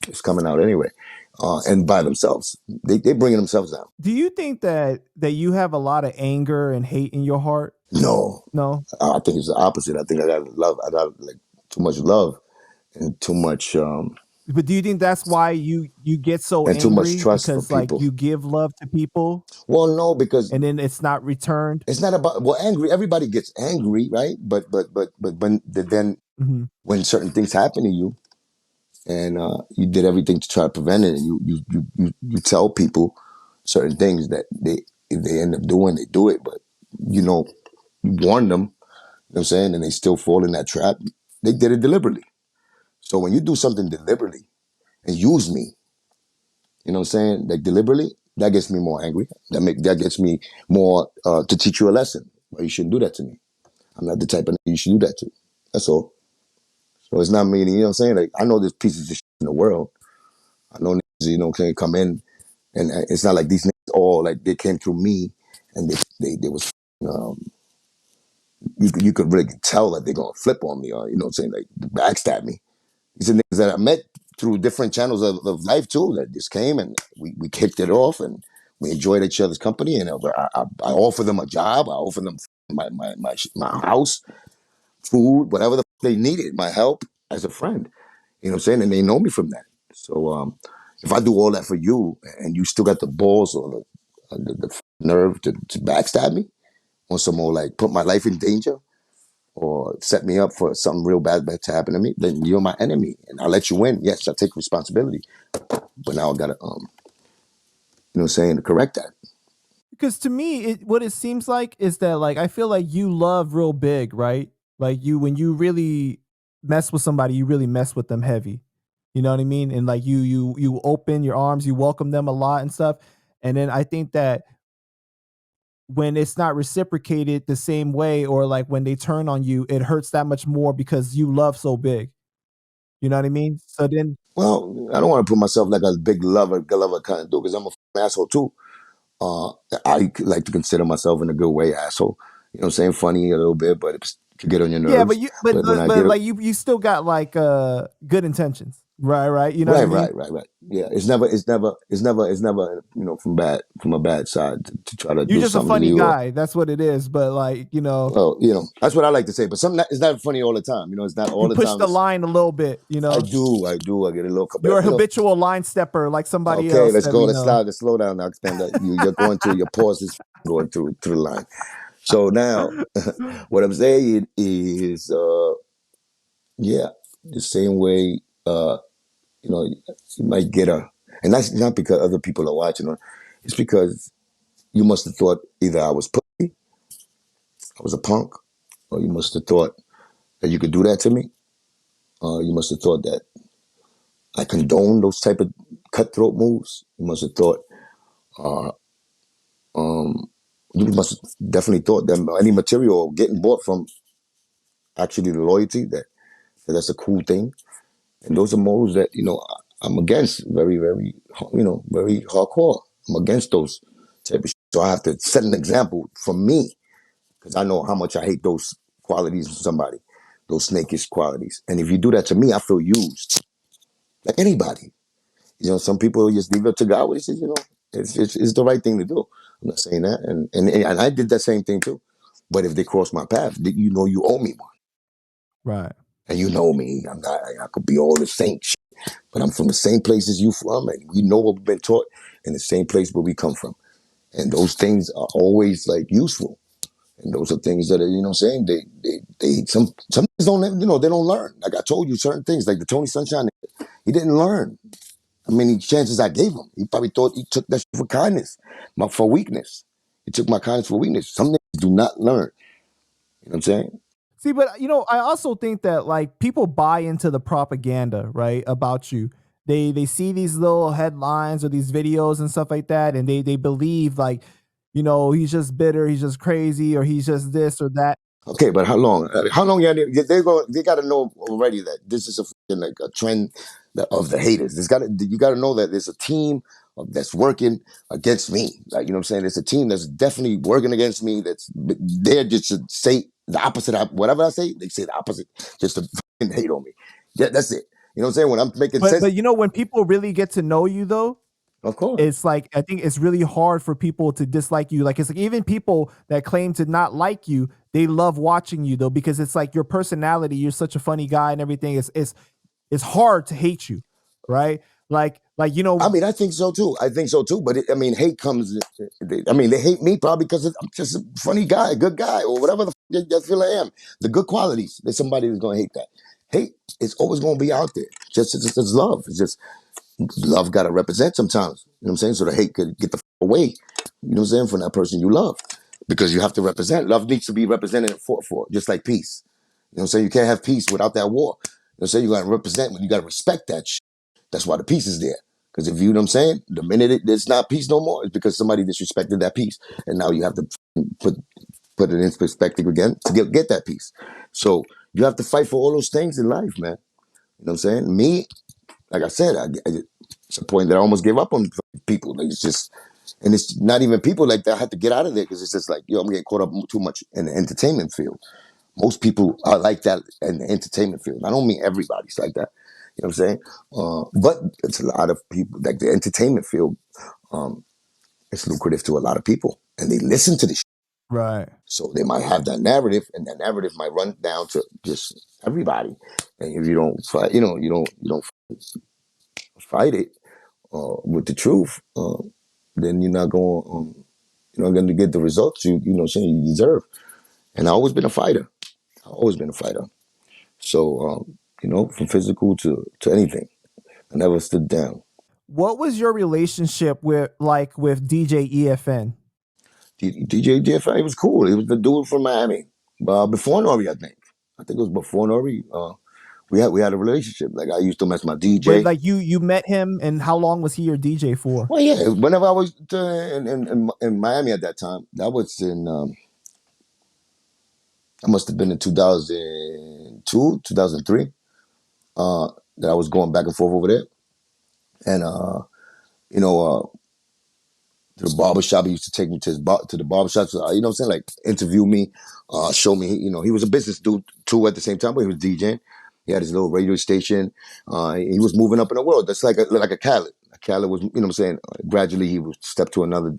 it's coming out anyway. And by themselves. They bringing themselves down. Do you think that you have a lot of anger and hate in your heart? No, No. I think it's the opposite. I think I got love. I got like too much love and But do you think that's why you get so too much angry, trust for because like people. you give love to people Well, no, because and then it's not returned? it's not about angry. Everybody gets angry, right? But then Mhm. when certain things happen to you, and you did everything to try to prevent it, and you tell people certain things that if they end up doing, they do it, but you warn them. You know what I'm saying, and they still fall in that trap. They did it deliberately. So when you do something deliberately and use me, you know what I'm saying, like deliberately, that gets me more angry. That gets me more to teach you a lesson. Well, you shouldn't do that to me. I'm not the type of nigga you should do that to. That's all. So it's not meaning, you know what I'm saying? Like, I know there's pieces of shit in the world. I know niggas, can come in, and it's not like these niggas all, like, they came through me, and they was, um, you could really tell that they're going to flip on me, or, you know what I'm saying, like, backstab me. These are niggas that I met through different channels of life, too, that just came, and we kicked it off, and we enjoyed each other's company, and I offer them a job, I offer them my house, food, whatever they needed, my help as a friend. You know what I'm saying? And they know me from that. So if I do all that for you and you still got the balls or the nerve to backstab me or some more like put my life in danger or set me up for something real bad to happen to me, then you're my enemy. And I'll let you win. Yes, I take responsibility. But now I got to, you know what I'm saying, to correct that. Because to me, what it seems like is that, like, I feel like you love real big, right? Like, when you really mess with somebody, you really mess with them heavy. You know what I mean? And like you open your arms, you welcome them a lot and stuff. And then I think that when it's not reciprocated the same way, or like when they turn on you, it hurts that much more because you love so big. You know what I mean? So then, Well, I don't want to put myself like a big lover kind of dude because I'm a asshole too. Uh, I like to consider myself in a good way, asshole. You know what I'm saying? Funny a little bit, but it's to get on your yeah, but nerves. you but But when but, I but get it, like you still got like good intentions. Right, right. You know what I right, mean? right, right, right. Yeah, it's never, from a bad side to try to You're do just a something to funny you. Or, guy. That's what it is. But like, well, that's what I like to say. But it's not funny all the time. It's not you all the push time. the It's line a little bit, I do. I get a little, You're a you know. habitual line stepper like somebody Okay, else let's that go. we Let's know. slide. Let's slow down now. Stand up. You're going through your pauses, going through the line. So now, what I'm saying is, yeah, the same way, you might get and that's not because other people are watching. It's because you must have thought either I was pussy, I was a punk, or you must have thought that you could do that to me. You must have thought that I condone those type of cutthroat moves. You must have thought, uh, um, you must have definitely thought that any material getting bought from actually the loyalty that's a cool thing. And those are modes that, I'm against very, very, very hardcore. I'm against those type of shit. So I have to set an example for me because I know how much I hate those qualities in somebody, those snakish qualities. And if you do that to me, I feel used. Like anybody. Some people just leave it to God. What he says, It's the right thing to do. I'm not saying that, and I did that same thing too. But if they cross my path, you know you owe me one, Right. and you know me. I'm not. I could be all the same shit, but I'm from the same place as you from, and we know what we've been taught in the same place where we come from, and those things are always like useful. And those are things that are, you know what I'm saying? Some things don't, they don't learn. Like I told you, certain things, like the Tony Sunshine, he didn't learn. How many chances I gave him? He probably thought he took that shit for kindness, for weakness. He took my kindness for weakness. Some niggas do not learn. You know what I'm saying? See, but I also think that like people buy into the propaganda, right, about you. They see these little headlines or these videos and stuff like that, and they believe like, he's just bitter, he's just crazy, or he's just this or that. Okay, but how long? How long? They got to know already that this is like a trend of the haters. You got to know that there's a team that's working against me. Like you know what I'm saying? There's a team that's definitely working against me. That's there just to say the opposite. Whatever I say, they say the opposite just to hate on me. Yeah, that's it. You know what I'm saying? When I'm making But sense, when people really get to know you though, of course. it's like I think it's really hard for people to dislike you. Like it's like even people that claim to not like you, they love watching you though because it's like your personality. You're such a funny guy and everything. It's hard to hate you, right? Like I mean, I think so too. I think so too. But hate comes. They hate me probably because I'm just a funny guy, a good guy, or whatever they feel I am. The good qualities. There's somebody who's going to hate that. Hate is always going to be out there. Just as love. It's just love got to represent sometimes. You know what I'm saying? So the hate could get the away. You know what I'm saying? From that person you love, because you have to represent. Love needs to be represented and fought for, just like peace. You know what I'm saying? You can't have peace without that war. You know what I'm saying? You got to represent. You got to respect that shit. That's why the peace is there. Because if you know what I'm saying, the minute it's not peace no more, it's because somebody disrespected that peace, and now you have to put it in perspective again to get that peace. So you have to fight for all those things in life, man. You know what I'm saying? Me, like I said, it's a point that I almost gave up on people. Like it's just, and it's not even people like that. I had to get out of there because it's just like, I'm getting caught up too much in the entertainment field. Most people are like that in the entertainment field. I don't mean everybody's like that. You know what I'm saying? But it's a lot of people, like the entertainment field, um, it's lucrative to a lot of people. And they listen to this. right. So they might have that narrative, and that narrative might run down to just everybody. And if you don't fight, you don't fight it with the truth, then you're not going to get the results you deserve. And I've always been a fighter. I've always been a fighter. So, from physical to anything, I never stood down. What was your relationship with DJ EFN? DJ DFI, it was cool. He was the dude from Miami. Before Nori, I think. I think it was before Nori. We had a relationship. Like I used to mess my But DJ. like you met him, and how long was he your DJ for? Well, yeah. Whenever I was in Miami at that time, that was in. I must have been in 2002, 2003. That I was going back and forth over there, and you know, to the barbershop. He used to take me to to the barbershop. So, you know what I'm saying? Like interview me, show me. He was a business dude too at the same time, but he was DJing. He had his little radio station. He was moving up in the world. That's like a Khaled. Khaled was, what I'm saying, gradually he would step to another,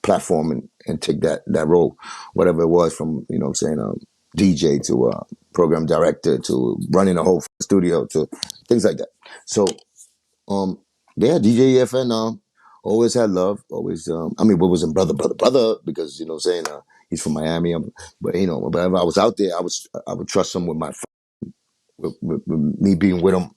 platform and take that role, whatever it was from, what I'm saying, DJ to program director to running a whole studio to things like that. So yeah, DJ EFN always had love. Always, we wasn't brother because what I'm saying, he's from Miami. But but if I was out there, I would trust him with with me being with him.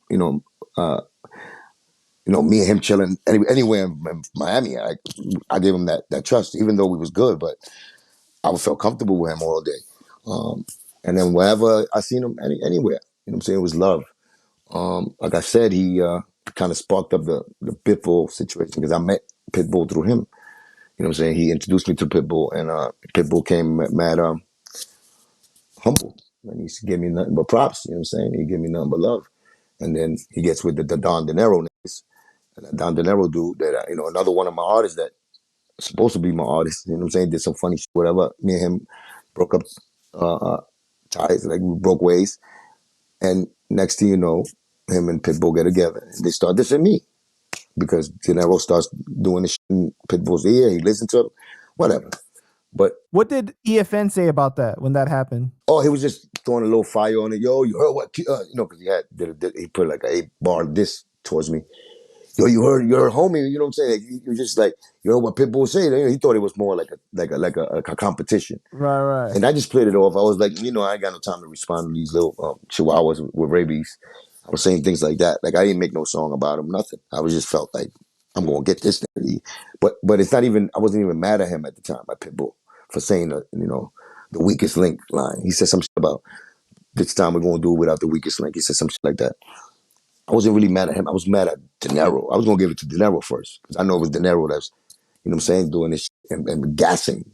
Me and him chilling anywhere in Miami. I gave him that trust, even though we was good. But I would feel comfortable with him all day. And then wherever I seen him, anywhere, what I'm saying, it was love. Like I said, he kind of sparked up the Pitbull situation because I met Pitbull through him. You know what I'm saying? He introduced me to Pitbull, and Pitbull came mad humble. And he gave me nothing but props. You know what I'm saying? He gave me nothing but love. And then he gets with the Don De Niro niggas. And that Don De Niro dude, that another one of my artists that supposed to be my artist. You know what I'm saying? Did some funny shit, whatever. Me and him broke up ties, like we broke ways. And next thing you know, him and Pitbull get together and they start dissing me. because De Niro starts doing the shit in Pitbull's ear. He listened to him, whatever. But What did EFN say about that when that happened? oh, he was just throwing a little fire on it. Yo, you heard what? Because he put like a 8-bar diss towards me. Yo, you heard homie. You know what I'm saying? Like, you're just like, you know what Pitbull say. He thought it was more like a competition. Right. And I just played it off. I was like, I ain't got no time to respond to these little chihuahuas with rabies. I was saying things like that. Like, I didn't make no song about him, nothing. I was just felt like I'm gonna get this thing. But it's not even. I wasn't even mad at him at the time, at Pitbull, for saying the weakest link line. He said some shit about this time we're gonna do it without the weakest link. He said some shit like that. I wasn't really mad at him. I was mad at De Niro. I was gonna give it to De Niro first because I know it was De Niro that's doing this shit and gassing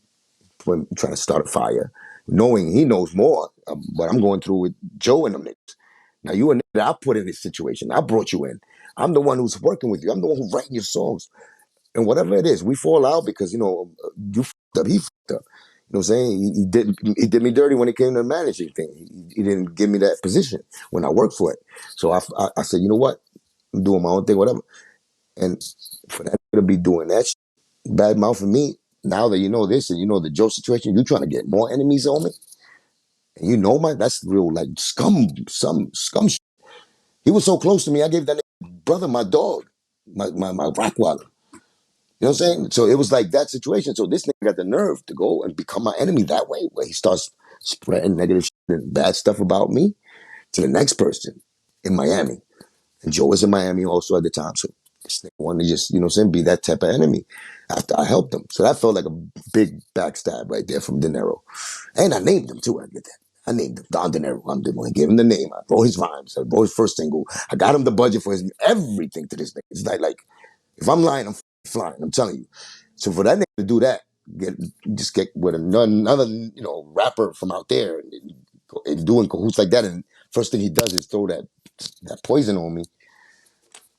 when trying to start a fire, knowing he knows more. But I'm going through with Joe and them niggas. Now you a nigga that I put in this situation. I brought you in. I'm the one who's working with you. I'm the one who's writing your songs. And whatever it is, we fall out because, you fucked up, he fucked up. You know what I'm saying? He did me dirty when it came to the managing thing. He didn't give me that position when I worked for it. So I said, you know what? I'm doing my own thing, whatever. And for that to be doing that shit, bad mouthing me, now that you know this and you know the Joe situation, you trying to get more enemies on me? And that's real like some scum shit. He was so close to me, I gave that brother my dog, my Rottweiler. You know what I'm saying? So it was like that situation. So this nigga got the nerve to go and become my enemy that way, where he starts spreading negative shit and bad stuff about me to the next person in Miami. And Joe was in Miami also at the time. So this nigga wanted to just, be that type of enemy after I helped him. So that felt like a big backstab right there from De Niro. And I named him too. I get that. I named him Don De Niro. I'm the one who gave him the name. I wrote his rhymes. I wrote his first single. I got him the budget for his everything to this nigga. It's like if I'm lying, I'm flying. I'm telling you. So for that nigga to do that, just get with another rapper from out there and doing cahoots like that, and first thing he does is throw that poison on me.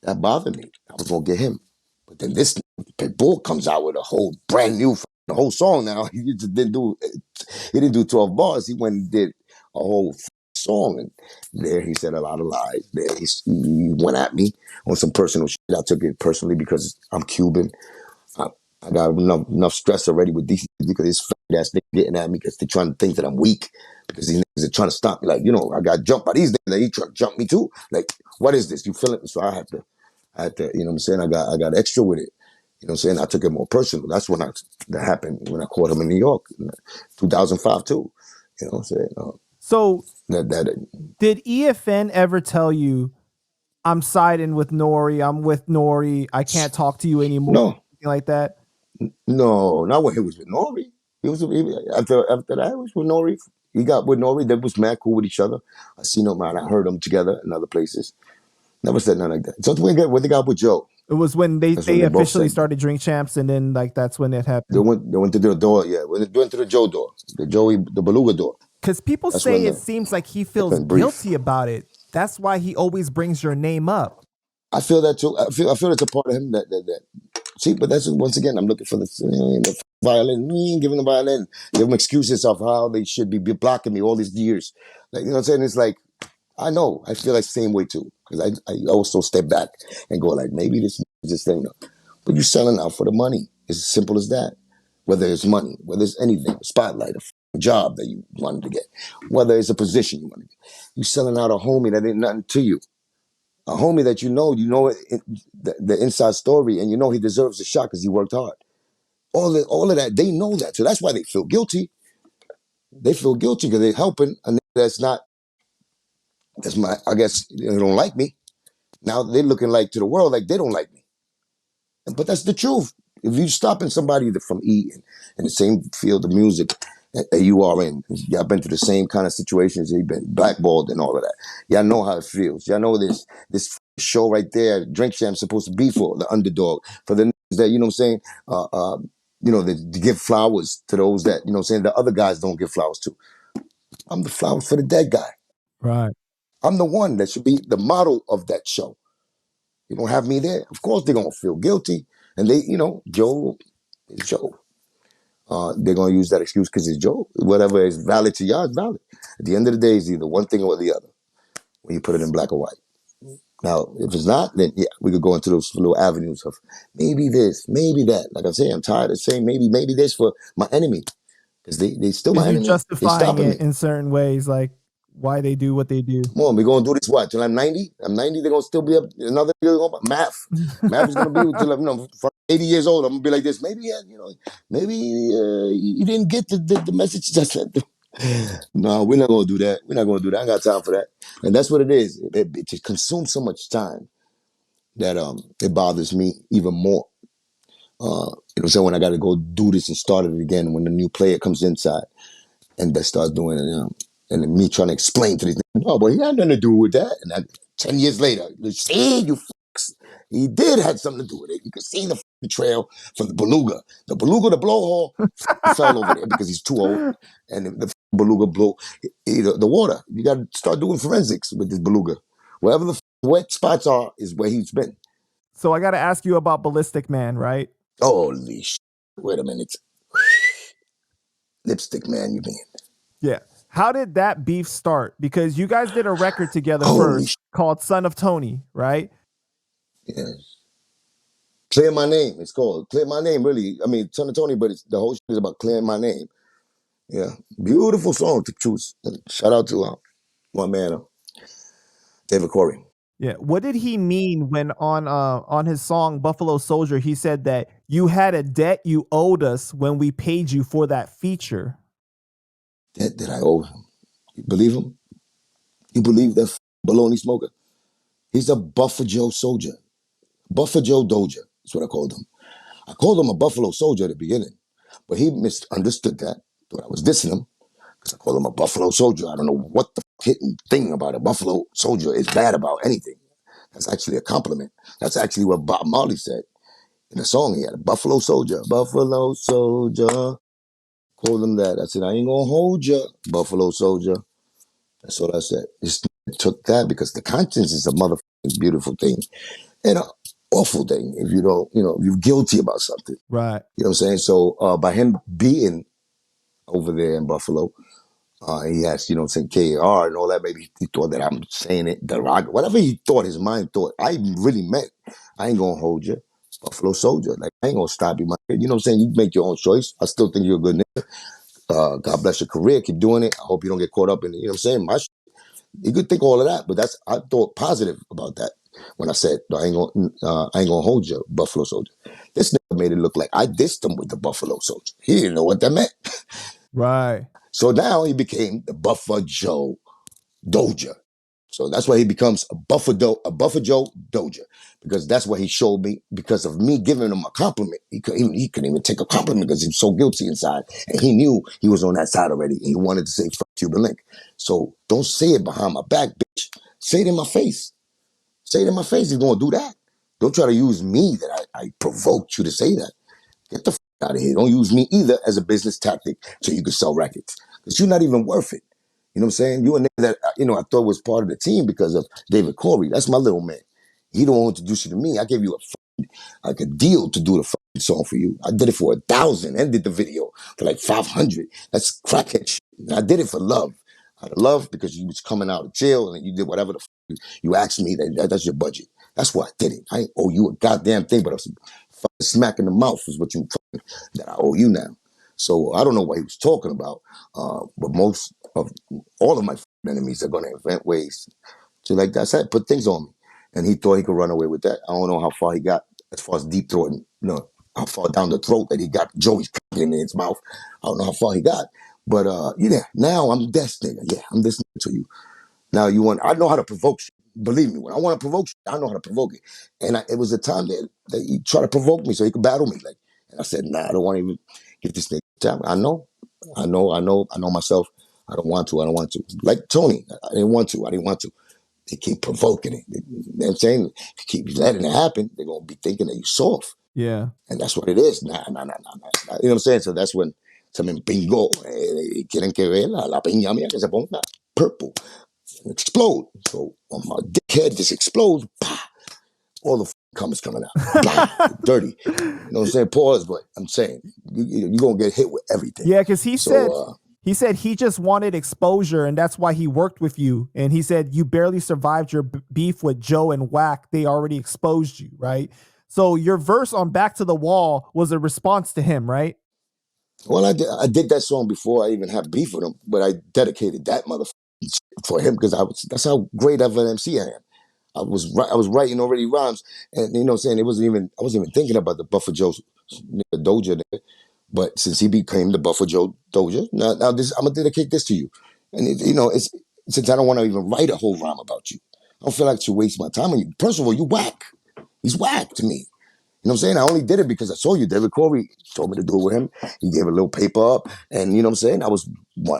That bothered me. I was gonna get him, but then this Pitbull comes out with a whole brand new the whole song. Now he just didn't do 12 bars. He went and did a whole song, and there he said a lot of lies. There he went at me on some personal shit. I took it personally because I'm Cuban. I got enough stress already with these because it's fat ass niggas getting at me because they're trying to think that I'm weak because these niggas are trying to stop me. Like, I got jumped by these niggas. They trying to jump me too. Like, what is this? You feel it? So I had to, you know what I'm saying? I got extra with it. You know what I'm saying? I took it more personal. That's when that happened when I caught him in New York, 2005 too. You know what I'm saying? So that did EFN ever tell you, I'm siding with Nori, I'm with Nori, I can't talk to you anymore, no, anything like that? no, not when he was with Nori. After that, he was with Nori. He got with Nori. They was mad cool with each other. I seen them and I heard them together in other places. Never said nothing like that. So when they got with Joe. It was when they Both officially said started Drink Champs, and then like that's when it they happened. went to the door. Yeah, they went to the Joe door, the Beluga door. Because people That's say when it seems like he it feels went brief. guilty about it. That's why he always brings your name up. I feel that too. I feel it's a part of him that see, but that's once again I'm looking for the violin, giving the violin, give them excuses of how they should be blocking me all these years. Like, you know what I'm saying? It's like I know I feel like the same way too because I also step back and go like maybe this is this thing, but you're selling out for the money. It's as simple as that. Whether it's money, whether it's anything, a spotlight, a job that you wanted to get, whether it's a position you want to get, you selling out a homie that ain't nothing to you. A homie that you know the inside story, and you know he deserves a shot because he worked hard. All of that, they know that, so that's why they feel guilty. They feel guilty because they're helping a nigga that's not. That's my. I guess they don't like me. Now they're looking like to the world like they don't like me. But that's the truth. If you're stopping somebody from eating in the same field of music that you are in, y'all been through the same kind of situations, you've been blackballed and all of that. Y'all know how it feels. Y'all know this show right there, Drink Champ, supposed to be for the underdog, for the niggas that, you know what I'm saying, to give flowers to those that, you know what I'm saying, the other guys don't give flowers to. I'm the flowers for the dead guy. Right. I'm the one that should be the model of that show. You don't have me there. Of course they're gonna feel guilty. And they, Joe is Joe. They're gonna use that excuse because it's Joe. Whatever is valid to y'all is valid. At the end of the day, it's either one thing or the other when you put it in black or white. Now, if it's not, then yeah, we could go into those little avenues of maybe this, maybe that. Like I say, I'm tired of saying maybe this for my enemy because they still Because my you're enemy. They justifying stopping it me. in certain ways, like why they do what they do. Come on, we're gonna do this what till I'm 90. I'm 90. They're gonna still be up another year. Math, math is gonna be until I'm 80 years old. I'm gonna be like this. Maybe maybe you didn't get the message I sent. No, we're not gonna do that. We're not gonna do that. I ain't got time for that. And that's what it is. It just consumes so much time that it bothers me even more. So when I got to go do this and start it again, when the new player comes inside and they start doing it, and then me trying to explain to these, no, but he had nothing to do with that. And then 10 years later, you see, you fucks, he did have something to do with it. You can see the trail from the beluga. The beluga, the blowhole, fell over there because he's too old. And the beluga blew the water. You got to start doing forensics with this beluga. Wherever the wet spots are is where he's been. So I got to ask you about Ballistic Man, right? Holy shit. Wait a minute. Lipstick Man, you mean? Yeah. How did that beef start? Because you guys did a record together Holy first shit. called Son of Tony, right? Yes. Clear My Name. It's called Clear My Name. Really, I mean, Son of Tony, but the whole shit is about clearing my name. Yeah, beautiful song to choose. Shout out to my man David Corey. Yeah. What did he mean when on his song Buffalo Soldier he said that you had a debt you owed us when we paid you for that feature? That I owe him. You believe him? You believe that baloney smoker? He's a Buffalo Joe soldier. Buffalo Joe Doja is what I called him. I called him a Buffalo Soldier at the beginning, but he misunderstood that. Thought I was dissing him. I call him a Buffalo Soldier. I don't know what the hidden thing about a Buffalo Soldier is bad about anything. That's actually a compliment. That's actually what Bob Marley said in the song. He had a Buffalo Soldier. Buffalo Soldier. Called him that. I said, I ain't gonna hold you, Buffalo Soldier. That's what I said. Just took that because the conscience is a motherfucking beautiful thing and an awful thing if you don't, if you're guilty about something. Right. You know what I'm saying? So by him being over there in Buffalo, he has, saying KAR and all that. Maybe he thought that I'm saying it derogatory. Whatever he thought, his mind thought, I really meant, I ain't gonna hold you. Buffalo Soldier. Like, I ain't gonna stop you, my kid. You know what I'm saying? You make your own choice. I still think you're a good nigga. God bless your career. Keep doing it. I hope you don't get caught up in it. You know what I'm saying? You could think all of that, but I thought positive about that when I said, no, I ain't gonna hold you, Buffalo Soldier. This nigga made it look like I dissed him with the Buffalo Soldier. He didn't know what that meant. Right. So now he became the Buffer Joe Doja. So that's why he becomes a Buffer Joe Doja, because that's what he showed me. Because of me giving him a compliment, he couldn't even take a compliment because he was so guilty inside, and he knew he was on that side already. And he wanted to say "fuck Cuban Link." So don't say it behind my back, bitch. Say it in my face. Say it in my face. He's gonna do that. Don't try to use me that I provoked you to say that. Get the fuck out of here. Don't use me either as a business tactic so you can sell records, because you're not even worth it. You know what I'm saying? You a nigga that, I thought was part of the team because of David Corey. That's my little man. He don't want to introduce you to me. I gave you a deal to do the fucking song for you. I did it for 1,000 and did the video for like 500. That's crackhead shit. And I did it for love. Out of love, because you was coming out of jail and you did whatever the fuck you asked me. That's your budget. That's why I did it. I ain't owe you a goddamn thing, but a fucking smack in the mouth is what you that I owe you now. So I don't know what he was talking about, but most of all of my enemies are going to invent ways to, like I said, put things on me. And he thought he could run away with that. I don't know how far he got as far as deep throating, how far down the throat that he got Joey's in his mouth. I don't know how far he got. But now I'm this nigga. Yeah, I'm this nigga to you. Now I know how to provoke shit. Believe me, when I want to provoke shit, I know how to provoke it. And it was a time that he tried to provoke me so he could battle me. Like, and I said, nah, I don't want to even get this nigga time. I know myself. I don't want to. Like Tony, I didn't want to. They keep provoking it. You know what I'm saying? If you keep letting it happen, they're going to be thinking that you're soft. Yeah. And that's what it is. Nah. You know what I'm saying? So that's when something bingo, quieren que vea la piña mía que se ponga purple and explode. So when my dickhead just explodes, bah, all the cum is coming out. Blah, dirty. You know what I'm saying? Pause, but I'm saying you're going to get hit with everything. Yeah, because he So, said He said he just wanted exposure and that's why he worked with you. And he said you barely survived your beef with Joe and Whack. They already exposed you, right? So your verse on Back to the Wall was a response to him, right? Well, I did that song before I even had beef with him, but I dedicated that motherfucker for him because that's how great of an MC I am. I was writing already rhymes, and you know, what I'm saying I wasn't even thinking about the Buffer Joe Doja, but since he became the Buffer Joe Doja, now this I'm gonna dedicate this to you, and it's since I don't want to even write a whole rhyme about you, I don't feel like to waste my time on you. First of all, you whack. He's whack to me. You know what I'm saying? I only did it because I saw you. David Corey told me to do it with him. He gave a little paper up, and you know what I'm saying? I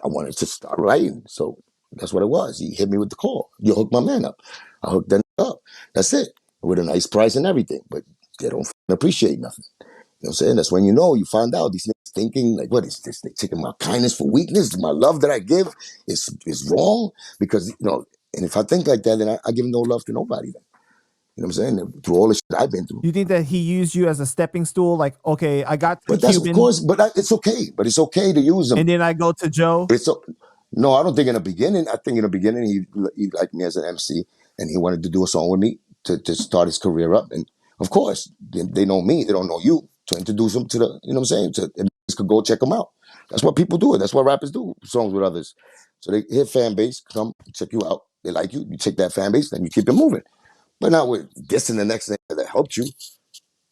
wanted to start writing, so that's what it was. He hit me with the call. You hooked my man up. I hooked that up. That's it, with a nice price and everything. But they don't appreciate nothing. You know what I'm saying? That's when you find out these niggas thinking like, what is this? They taking my kindness for weakness. My love that I give is wrong because And if I think like that, then I give no love to nobody. Then. You know what I'm saying? Through all the shit I've been through. You think that he used you as a stepping stool? Like, okay, I got to But that's of Cuban, course, it's okay. But it's okay to use them. and then I go to Joe. No, I don't think in the beginning. I think in the beginning he liked me as an MC, and he wanted to do a song with me to start his career up. And of course, they know me. They don't know you. To introduce them to the, you know what I'm saying? And could go check them out. That's what people do. That's what rappers do. Songs with others. So they hit fan base, come check you out. They like you. You take that fan base, then you keep it moving. But not with dissing the next thing that helped you.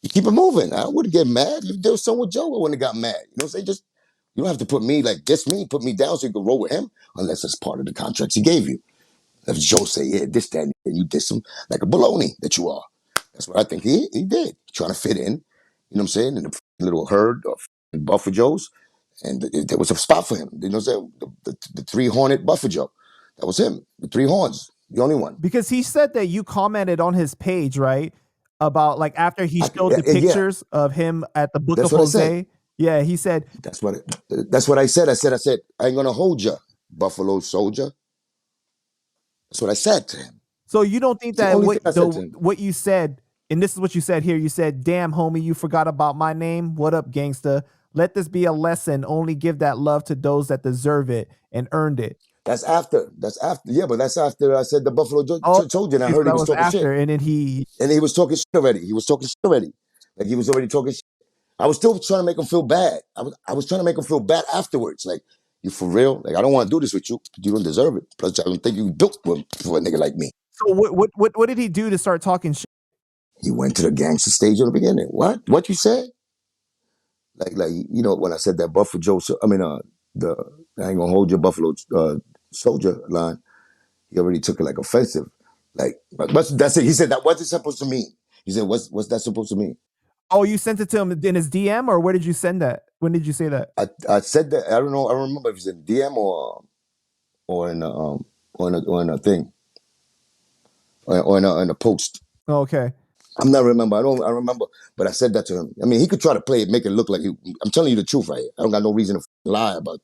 You keep it moving. I wouldn't get mad. If there was someone with Joe, I wouldn't have got mad. You know what I'm saying? Just you don't have to put me like diss me, put me down so you can roll with him, unless it's part of the contracts he gave you. If Joe say, yeah, this, that, and you diss him like a baloney that you are. That's what I think he did. Trying to fit in, you know what I'm saying, in the little herd of Buffer Joes. And there was a spot for him. You know what I'm saying? The three-horned Buffer Joe. That was him. The three horns. The only one. Because he said that you commented on his page, right? About like after he showed the pictures of him at the Book That's of what Jose. I said. Yeah, he said. That's what I said. I said, I ain't gonna hold you, Buffalo Soldier. That's what I said to him. So you don't think that what you said, and this is what you said here, you said, damn, homie, you forgot about my name. What up, gangsta? Let this be a lesson. Only give that love to those that deserve it and earned it. That's after. Yeah, but that's after I said the Buffalo Soldier, and I heard he was talking shit. And then he was talking shit already. He was talking shit already. Like he was already talking shit. I was still trying to make him feel bad. I was trying to make him feel bad afterwards. Like, you for real? Like, I don't want to do this with you. You don't deserve it. Plus, I don't think you built for a nigga like me. So what did he do to start talking shit? He went to the gangster stage in the beginning. What you said? Like when I said that Buffalo Joe, I ain't gonna hold your Buffalo Soldier line. He already took it like offensive. Like, but that's it. He said that what's it supposed to mean? He said, what's that supposed to mean? Oh, you sent it to him in his DM, or where did you send that? When did you say that? I said that. I don't know. I don't remember if it's in DM or in a thing or in a post. Oh, okay. I'm not remember. I don't remember, but I said that to him. I mean, he could try to play it, make it look like I'm telling you the truth right here. I don't got no reason to lie about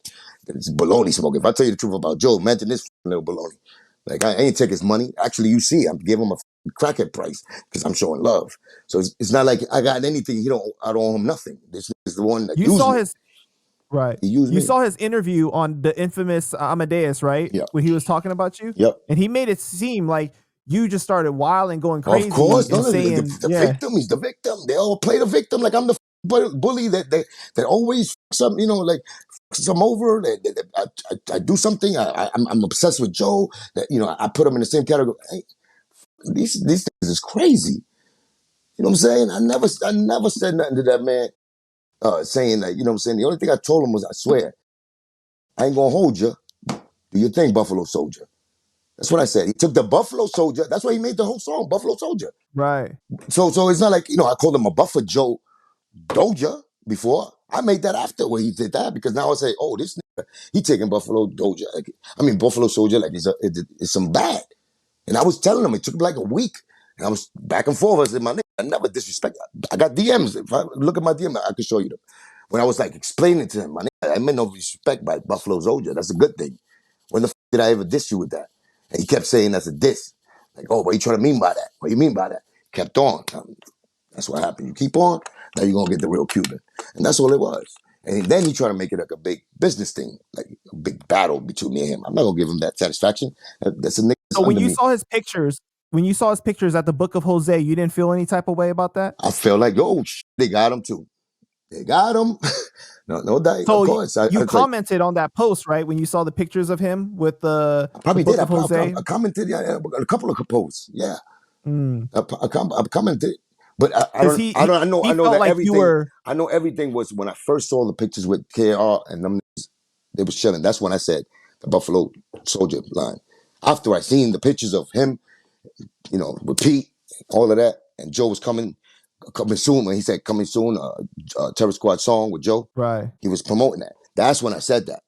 it's baloney smoke. If I tell you the truth about Joe, imagine this little baloney. Like, I ain't take his money. Actually, you see, I'm giving him a crackhead price because I'm showing love. So it's not like I got anything. I don't owe him nothing. This is the one that you saw me. Right. You saw his interview on the infamous Amadeus, right? Yeah. When he was talking about you. Yep. And he made it seem like you just started wild and going crazy. Of course, and saying, the victim. He's the victim. They all play the victim. Like I'm the bully that always some like some over. I do something. I'm obsessed with Joe. That I put him in the same category. Hey, these things is crazy. You know what I'm saying? I never said nothing to that man. Saying that, you know what I'm saying? The only thing I told him was, I swear, I ain't gonna hold you. Do your thing, Buffalo Soldier. That's what I said. He took the Buffalo Soldier. That's why he made the whole song, Buffalo Soldier. Right. So it's not like, I called him a Buffer Joe Doja before. I made that after when he did that because now I say, oh, this nigga, he taking Buffalo Doja. Buffalo Soldier like it's some bad. And I was telling him, it took like a week. And I was back and forth. I said, my nigga, I never disrespect. I got DMs. If I look at my DM, I can show you them. When I was like explaining to him, my nigga, I meant no respect by Buffalo Soldier. That's a good thing. When the did I ever diss you with that? And he kept saying that's a diss. Like, oh, what you trying to mean by that? What you mean by that? Kept on. That's what happened. You keep on, now you're going to get the real Cuban. And that's all it was. And then he tried to make it like a big business thing, like a big battle between me and him. I'm not gonna give him that satisfaction. That's a nigga that's So when under you me. saw his pictures, at the Book of Jose, you didn't feel any type of way about that? I felt like, oh, they got him too. They got him. No doubt, of So course. I you was like, commented on that post, right? When you saw the pictures of him with I the probably did. Book of Jose. I commented, yeah, a couple of posts. Yeah, Mm. I commented, but I Because don't, he, I he don't, I he know felt that like you everything. were I know everything was when I first saw the pictures with KR and them. They was chilling. That's when I said the Buffalo Soldier line. After I seen the pictures of him, with Pete, all of that, and Joe was coming soon. When he said coming soon, Terror Squad song with Joe, right. he was promoting that. That's when I said that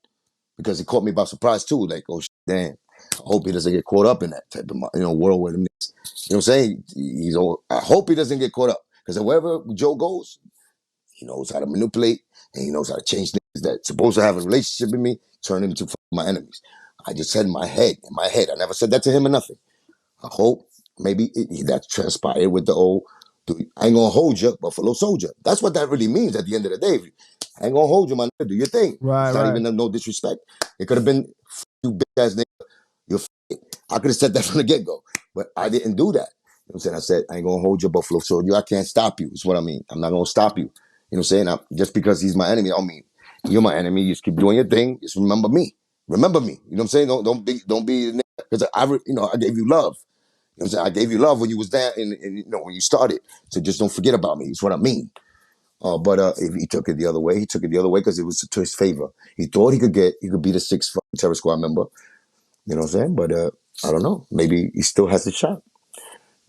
because it caught me by surprise too. Like, oh damn, I hope he doesn't get caught up in that type of world with him. You know what I'm saying? I hope he doesn't get caught up because wherever Joe goes, he knows how to manipulate and he knows how to change things that's supposed to have a relationship with me, turn them into my enemies. I just said in my head, I never said that to him or nothing. I hope maybe that transpired with the old, I ain't gonna hold you, Buffalo Soldier. That's what that really means at the end of the day. I ain't gonna hold you, man. Do your thing. Right, It's not right. even no disrespect. It could have been, you bitch ass nigga. You're I could have said that from the get go, but I didn't do that. You know what I'm saying? I said, I ain't gonna hold your Buffalo Soldier. I can't stop you. Is what I mean. I'm not gonna stop you. You know what I'm saying? Just because he's my enemy, I don't mean you're my enemy. You just keep doing your thing. Just remember me. Remember me. You know what I'm saying? Don't be because I gave you love. You know what I'm saying? I gave you love when you was there and when you started. So just don't forget about me. It's what I mean. But if he took it the other way, he took it the other way because it was to his favor. He thought he could be the sixth Terror Squad member. You know what I'm saying? But I don't know. Maybe he still has a shot.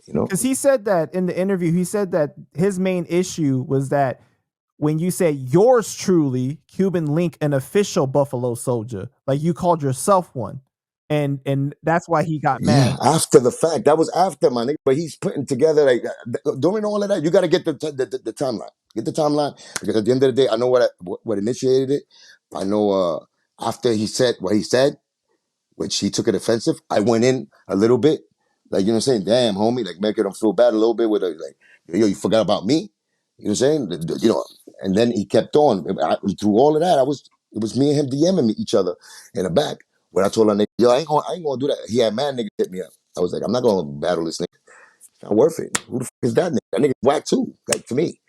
You know? Because he said that in the interview, he said that his main issue was that when you said yours truly, Cuban Link, an official Buffalo Soldier, like you called yourself one, and that's why he got Yeah, mad. after the fact. That was after, my nigga. But he's putting together, like, during all of that, you got to get the timeline. Get the timeline. Because at the end of the day, I know what initiated it. I know after he said what he said, which he took it offensive. I went in a little bit, like, you know what I'm saying? Damn, homie, like making him feel bad a little bit with like, yo, you forgot about me. You know what I'm saying? And then he kept on. Through all of that, it was me and him DMing each other in the back. When I told that nigga, yo, I ain't gonna do that. He had mad niggas hit me up. I was like, I'm not gonna battle this nigga. It's not worth it. Who the fuck is that nigga? That nigga's whack too. Like, to me.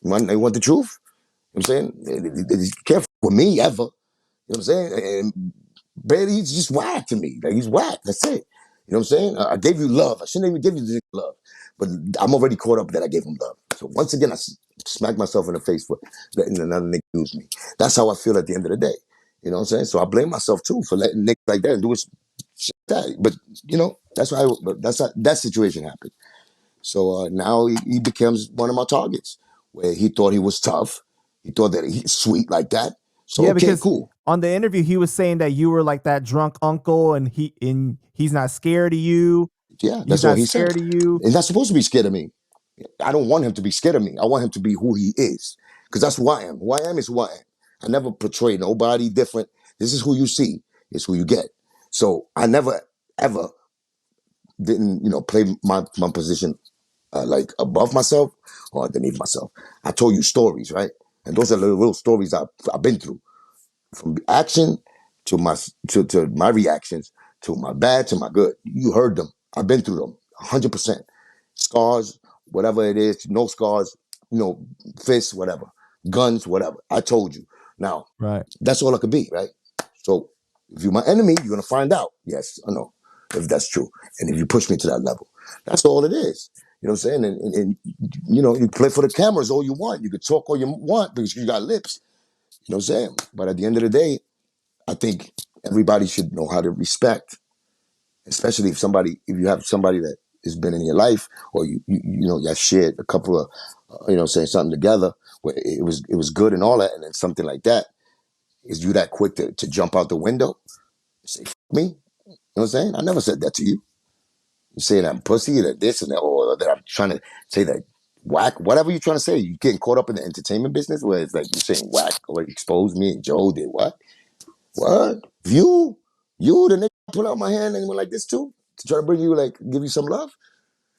You want the truth? You know what I'm saying? You can't fuck with me ever. You know what I'm saying? And Brady, he's just whack to me. Like, he's whack. That's it. You know what I'm saying? I gave you love. I shouldn't even give you this love. But I'm already caught up that I gave him love. So once again, I smack myself in the face for letting another nigga use me. That's how I feel at the end of the day. You know what I'm saying? So I blame myself too for letting niggas like that do shit like that. But that's how that situation happened. So now he becomes one of my targets where he thought he was tough. He thought that he's sweet like that. So Yeah, okay, because cool. on the interview he was saying that you were like that drunk uncle, and he's not scared of you. Yeah, He's that's all not he said. scared of you. He's not supposed to be scared of me. I don't want him to be scared of me. I want him to be who he is. Because that's who I am. Who I am is who I am. I never portray nobody different. This is who you see. It's who you get. So I never, ever didn't, play my position like above myself or underneath myself. I told you stories, right? And those are the real stories I've been through. From action to to my reactions, to my bad, to my good. You heard them. I've been through them 100%. Scars, whatever it is, no scars, fists, whatever, guns, whatever. I told you. Now, Right. that's all I could be, right? So if you're my enemy, you're gonna find out, yes or no, if that's true. And if you push me to that level, that's all it is. You know what I'm saying? And you play for the cameras all you want. You could talk all you want because you got lips. You know what I'm saying? But at the end of the day, I think everybody should know how to respect, especially if you have somebody that has been in your life, or you have shared a couple of, saying something together where it was good and all that, and then something like that, is you that quick to jump out the window, say "F me"? You know what I'm saying? I never said that to you. You saying I'm pussy, that this and that, or that I'm trying to say that whack, whatever you're trying to say. You getting caught up in the entertainment business where it's like you're saying whack or expose me and Joe did what? What? You the nigga pull out my hand and went like this too to try to bring you, like, give you some love.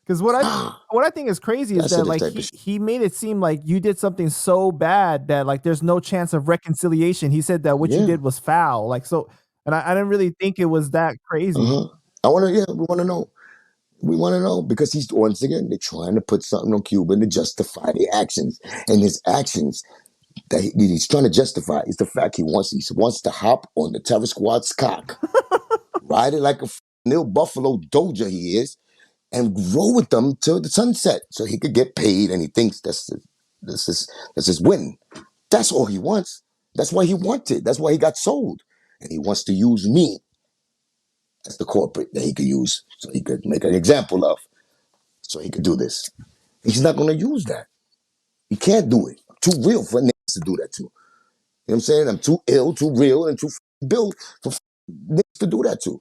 Because what I think is crazy is That's that the like type of shit. he made it seem like you did something so bad that like there's no chance of reconciliation. He said that what you Yeah. did was foul. Like so, and I didn't really think it was that crazy. Uh-huh. I want to, yeah, we want to know. We want to know because he's, once again, they're trying to put something on Cuban to justify the actions. And his actions that he's trying to justify is the fact he wants to hop on the Terror Squad's cock, ride it like a Nil Buffalo Doja he is, and roll with them till the sunset so he could get paid. And he thinks that's his win. That's all he wants. That's why he wanted. That's why he got sold. And he wants to use me as the corporate that he could use so he could make an example of. So he could do this. He's not going to use that. He can't do it. I'm too real for niggas to do that to. You know what I'm saying? I'm too ill, too real, and too built for niggas to do that to.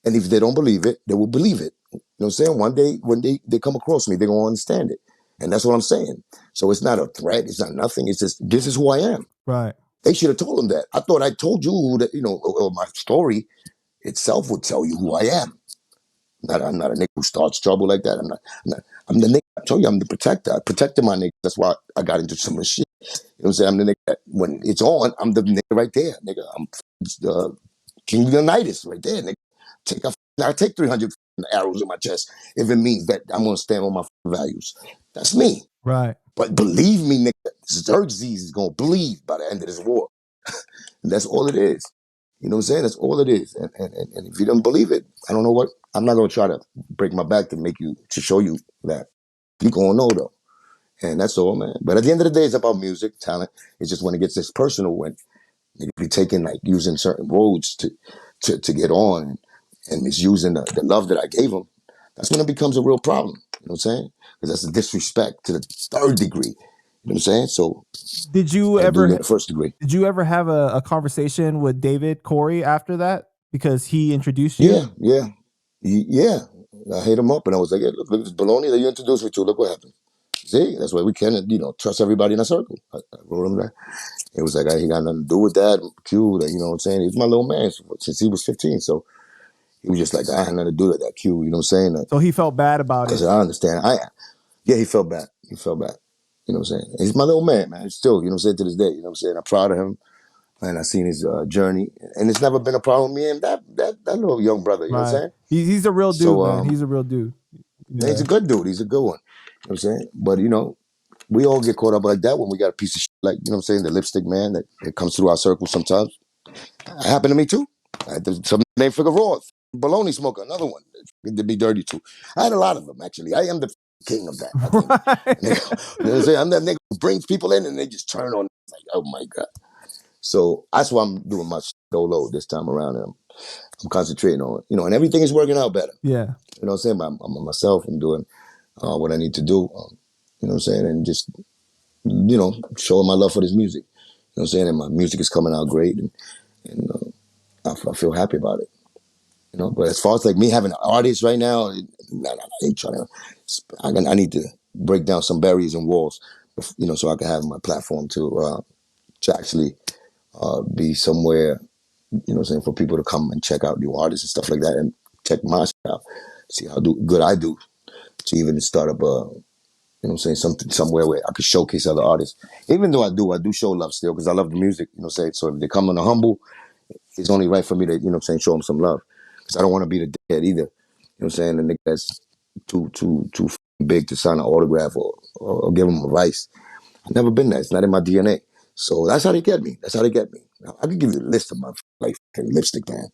And if they don't believe it, they will believe it. You know what I'm saying? One day, when they come across me, they're going to understand it. And that's what I'm saying. So it's not a threat. It's not nothing. It's just, this is who I am. Right. They should have told him that. I thought I told you who that, or my story itself would tell you who I am. I'm not a nigga who starts trouble like that. I'm the nigga. I told you I'm the protector. I protected my nigga. That's why I got into some of the shit. You know what I'm saying? I'm the nigga that when it's on, I'm the nigga right there, nigga. I'm King Leonidas right there, nigga. I take 300 arrows in my chest if it means that I'm gonna stand on my values. That's me. Right. But believe me, nigga, Xerxes is gonna bleed by the end of this war. And that's all it is. You know what I'm saying? That's all it is. And if you don't believe it, I don't know what. I'm not gonna try to break my back to show you that. You gonna know though. And that's all, man. But at the end of the day, it's about music, talent. It's just when it gets this personal, when you be taking like using certain roads to get on and misusing the love that I gave him, that's when it becomes a real problem. You know what I'm saying? Because that's a disrespect to the third degree. You know what I'm saying? So Did you I do it in ever the first degree. did you ever have a conversation with David Corey after that because he introduced you? Yeah, yeah, yeah. I hit him up and I was like, "Hey, look at this baloney that you introduced me to. Look what happened." See, that's why we can't, trust everybody in a circle. I wrote him that. It was like, he got nothing to do with that. Q, you know what I'm saying? He's my little man since he was 15. So he was just like, I had nothing to do with that Q, you know what I'm saying? So he felt bad about Because it. I understand. Yeah, he felt bad. He felt bad. You know what I'm saying? He's my little man, man. Still, you know what I'm saying, to this day. You know what I'm saying? I'm proud of him. And I've seen his journey. And it's never been a problem with me and that little young brother, you know what I'm Right. saying? He's a real dude, So man. He's a real dude. he's Yeah. a good dude. He's a good one. You know what I'm saying? But, we all get caught up like that when we got a piece of shit like, you know what I'm saying, the lipstick man that comes through our circle sometimes. It happened to me too. I had some named Figueroa, baloney smoker, another one to be dirty too. I had a lot of them actually. I am the king of that, I think. You know what I'm saying? I'm that nigga who brings people in and they just turn on. Like, oh my God. So that's why I'm doing my solo this time around. And I'm concentrating on, and everything is working out better. Yeah. You know what I'm saying? I'm myself. I'm doing what I need to do. You know what I'm saying? And just, showing my love for this music. You know what I'm saying? And my music is coming out great. And I feel happy about it. But as far as like me having an artist right now, I ain't trying to. I need to break down some barriers and walls, so I can have my platform to actually be somewhere, for people to come and check out new artists and stuff like that, and check my shit out, see how good I do, to even start up something somewhere where I could showcase other artists. Even though I do show love still because I love the music, So if they come on a humble, it's only right for me to, show them some love. Because I don't want to be the dickhead either. You know what I'm saying? The nigga that's too big to sign an autograph or give them advice. I've never been that. It's not in my DNA. So that's how they get me. That's how they get me. Now, I could give you a list of my like lipstick, man.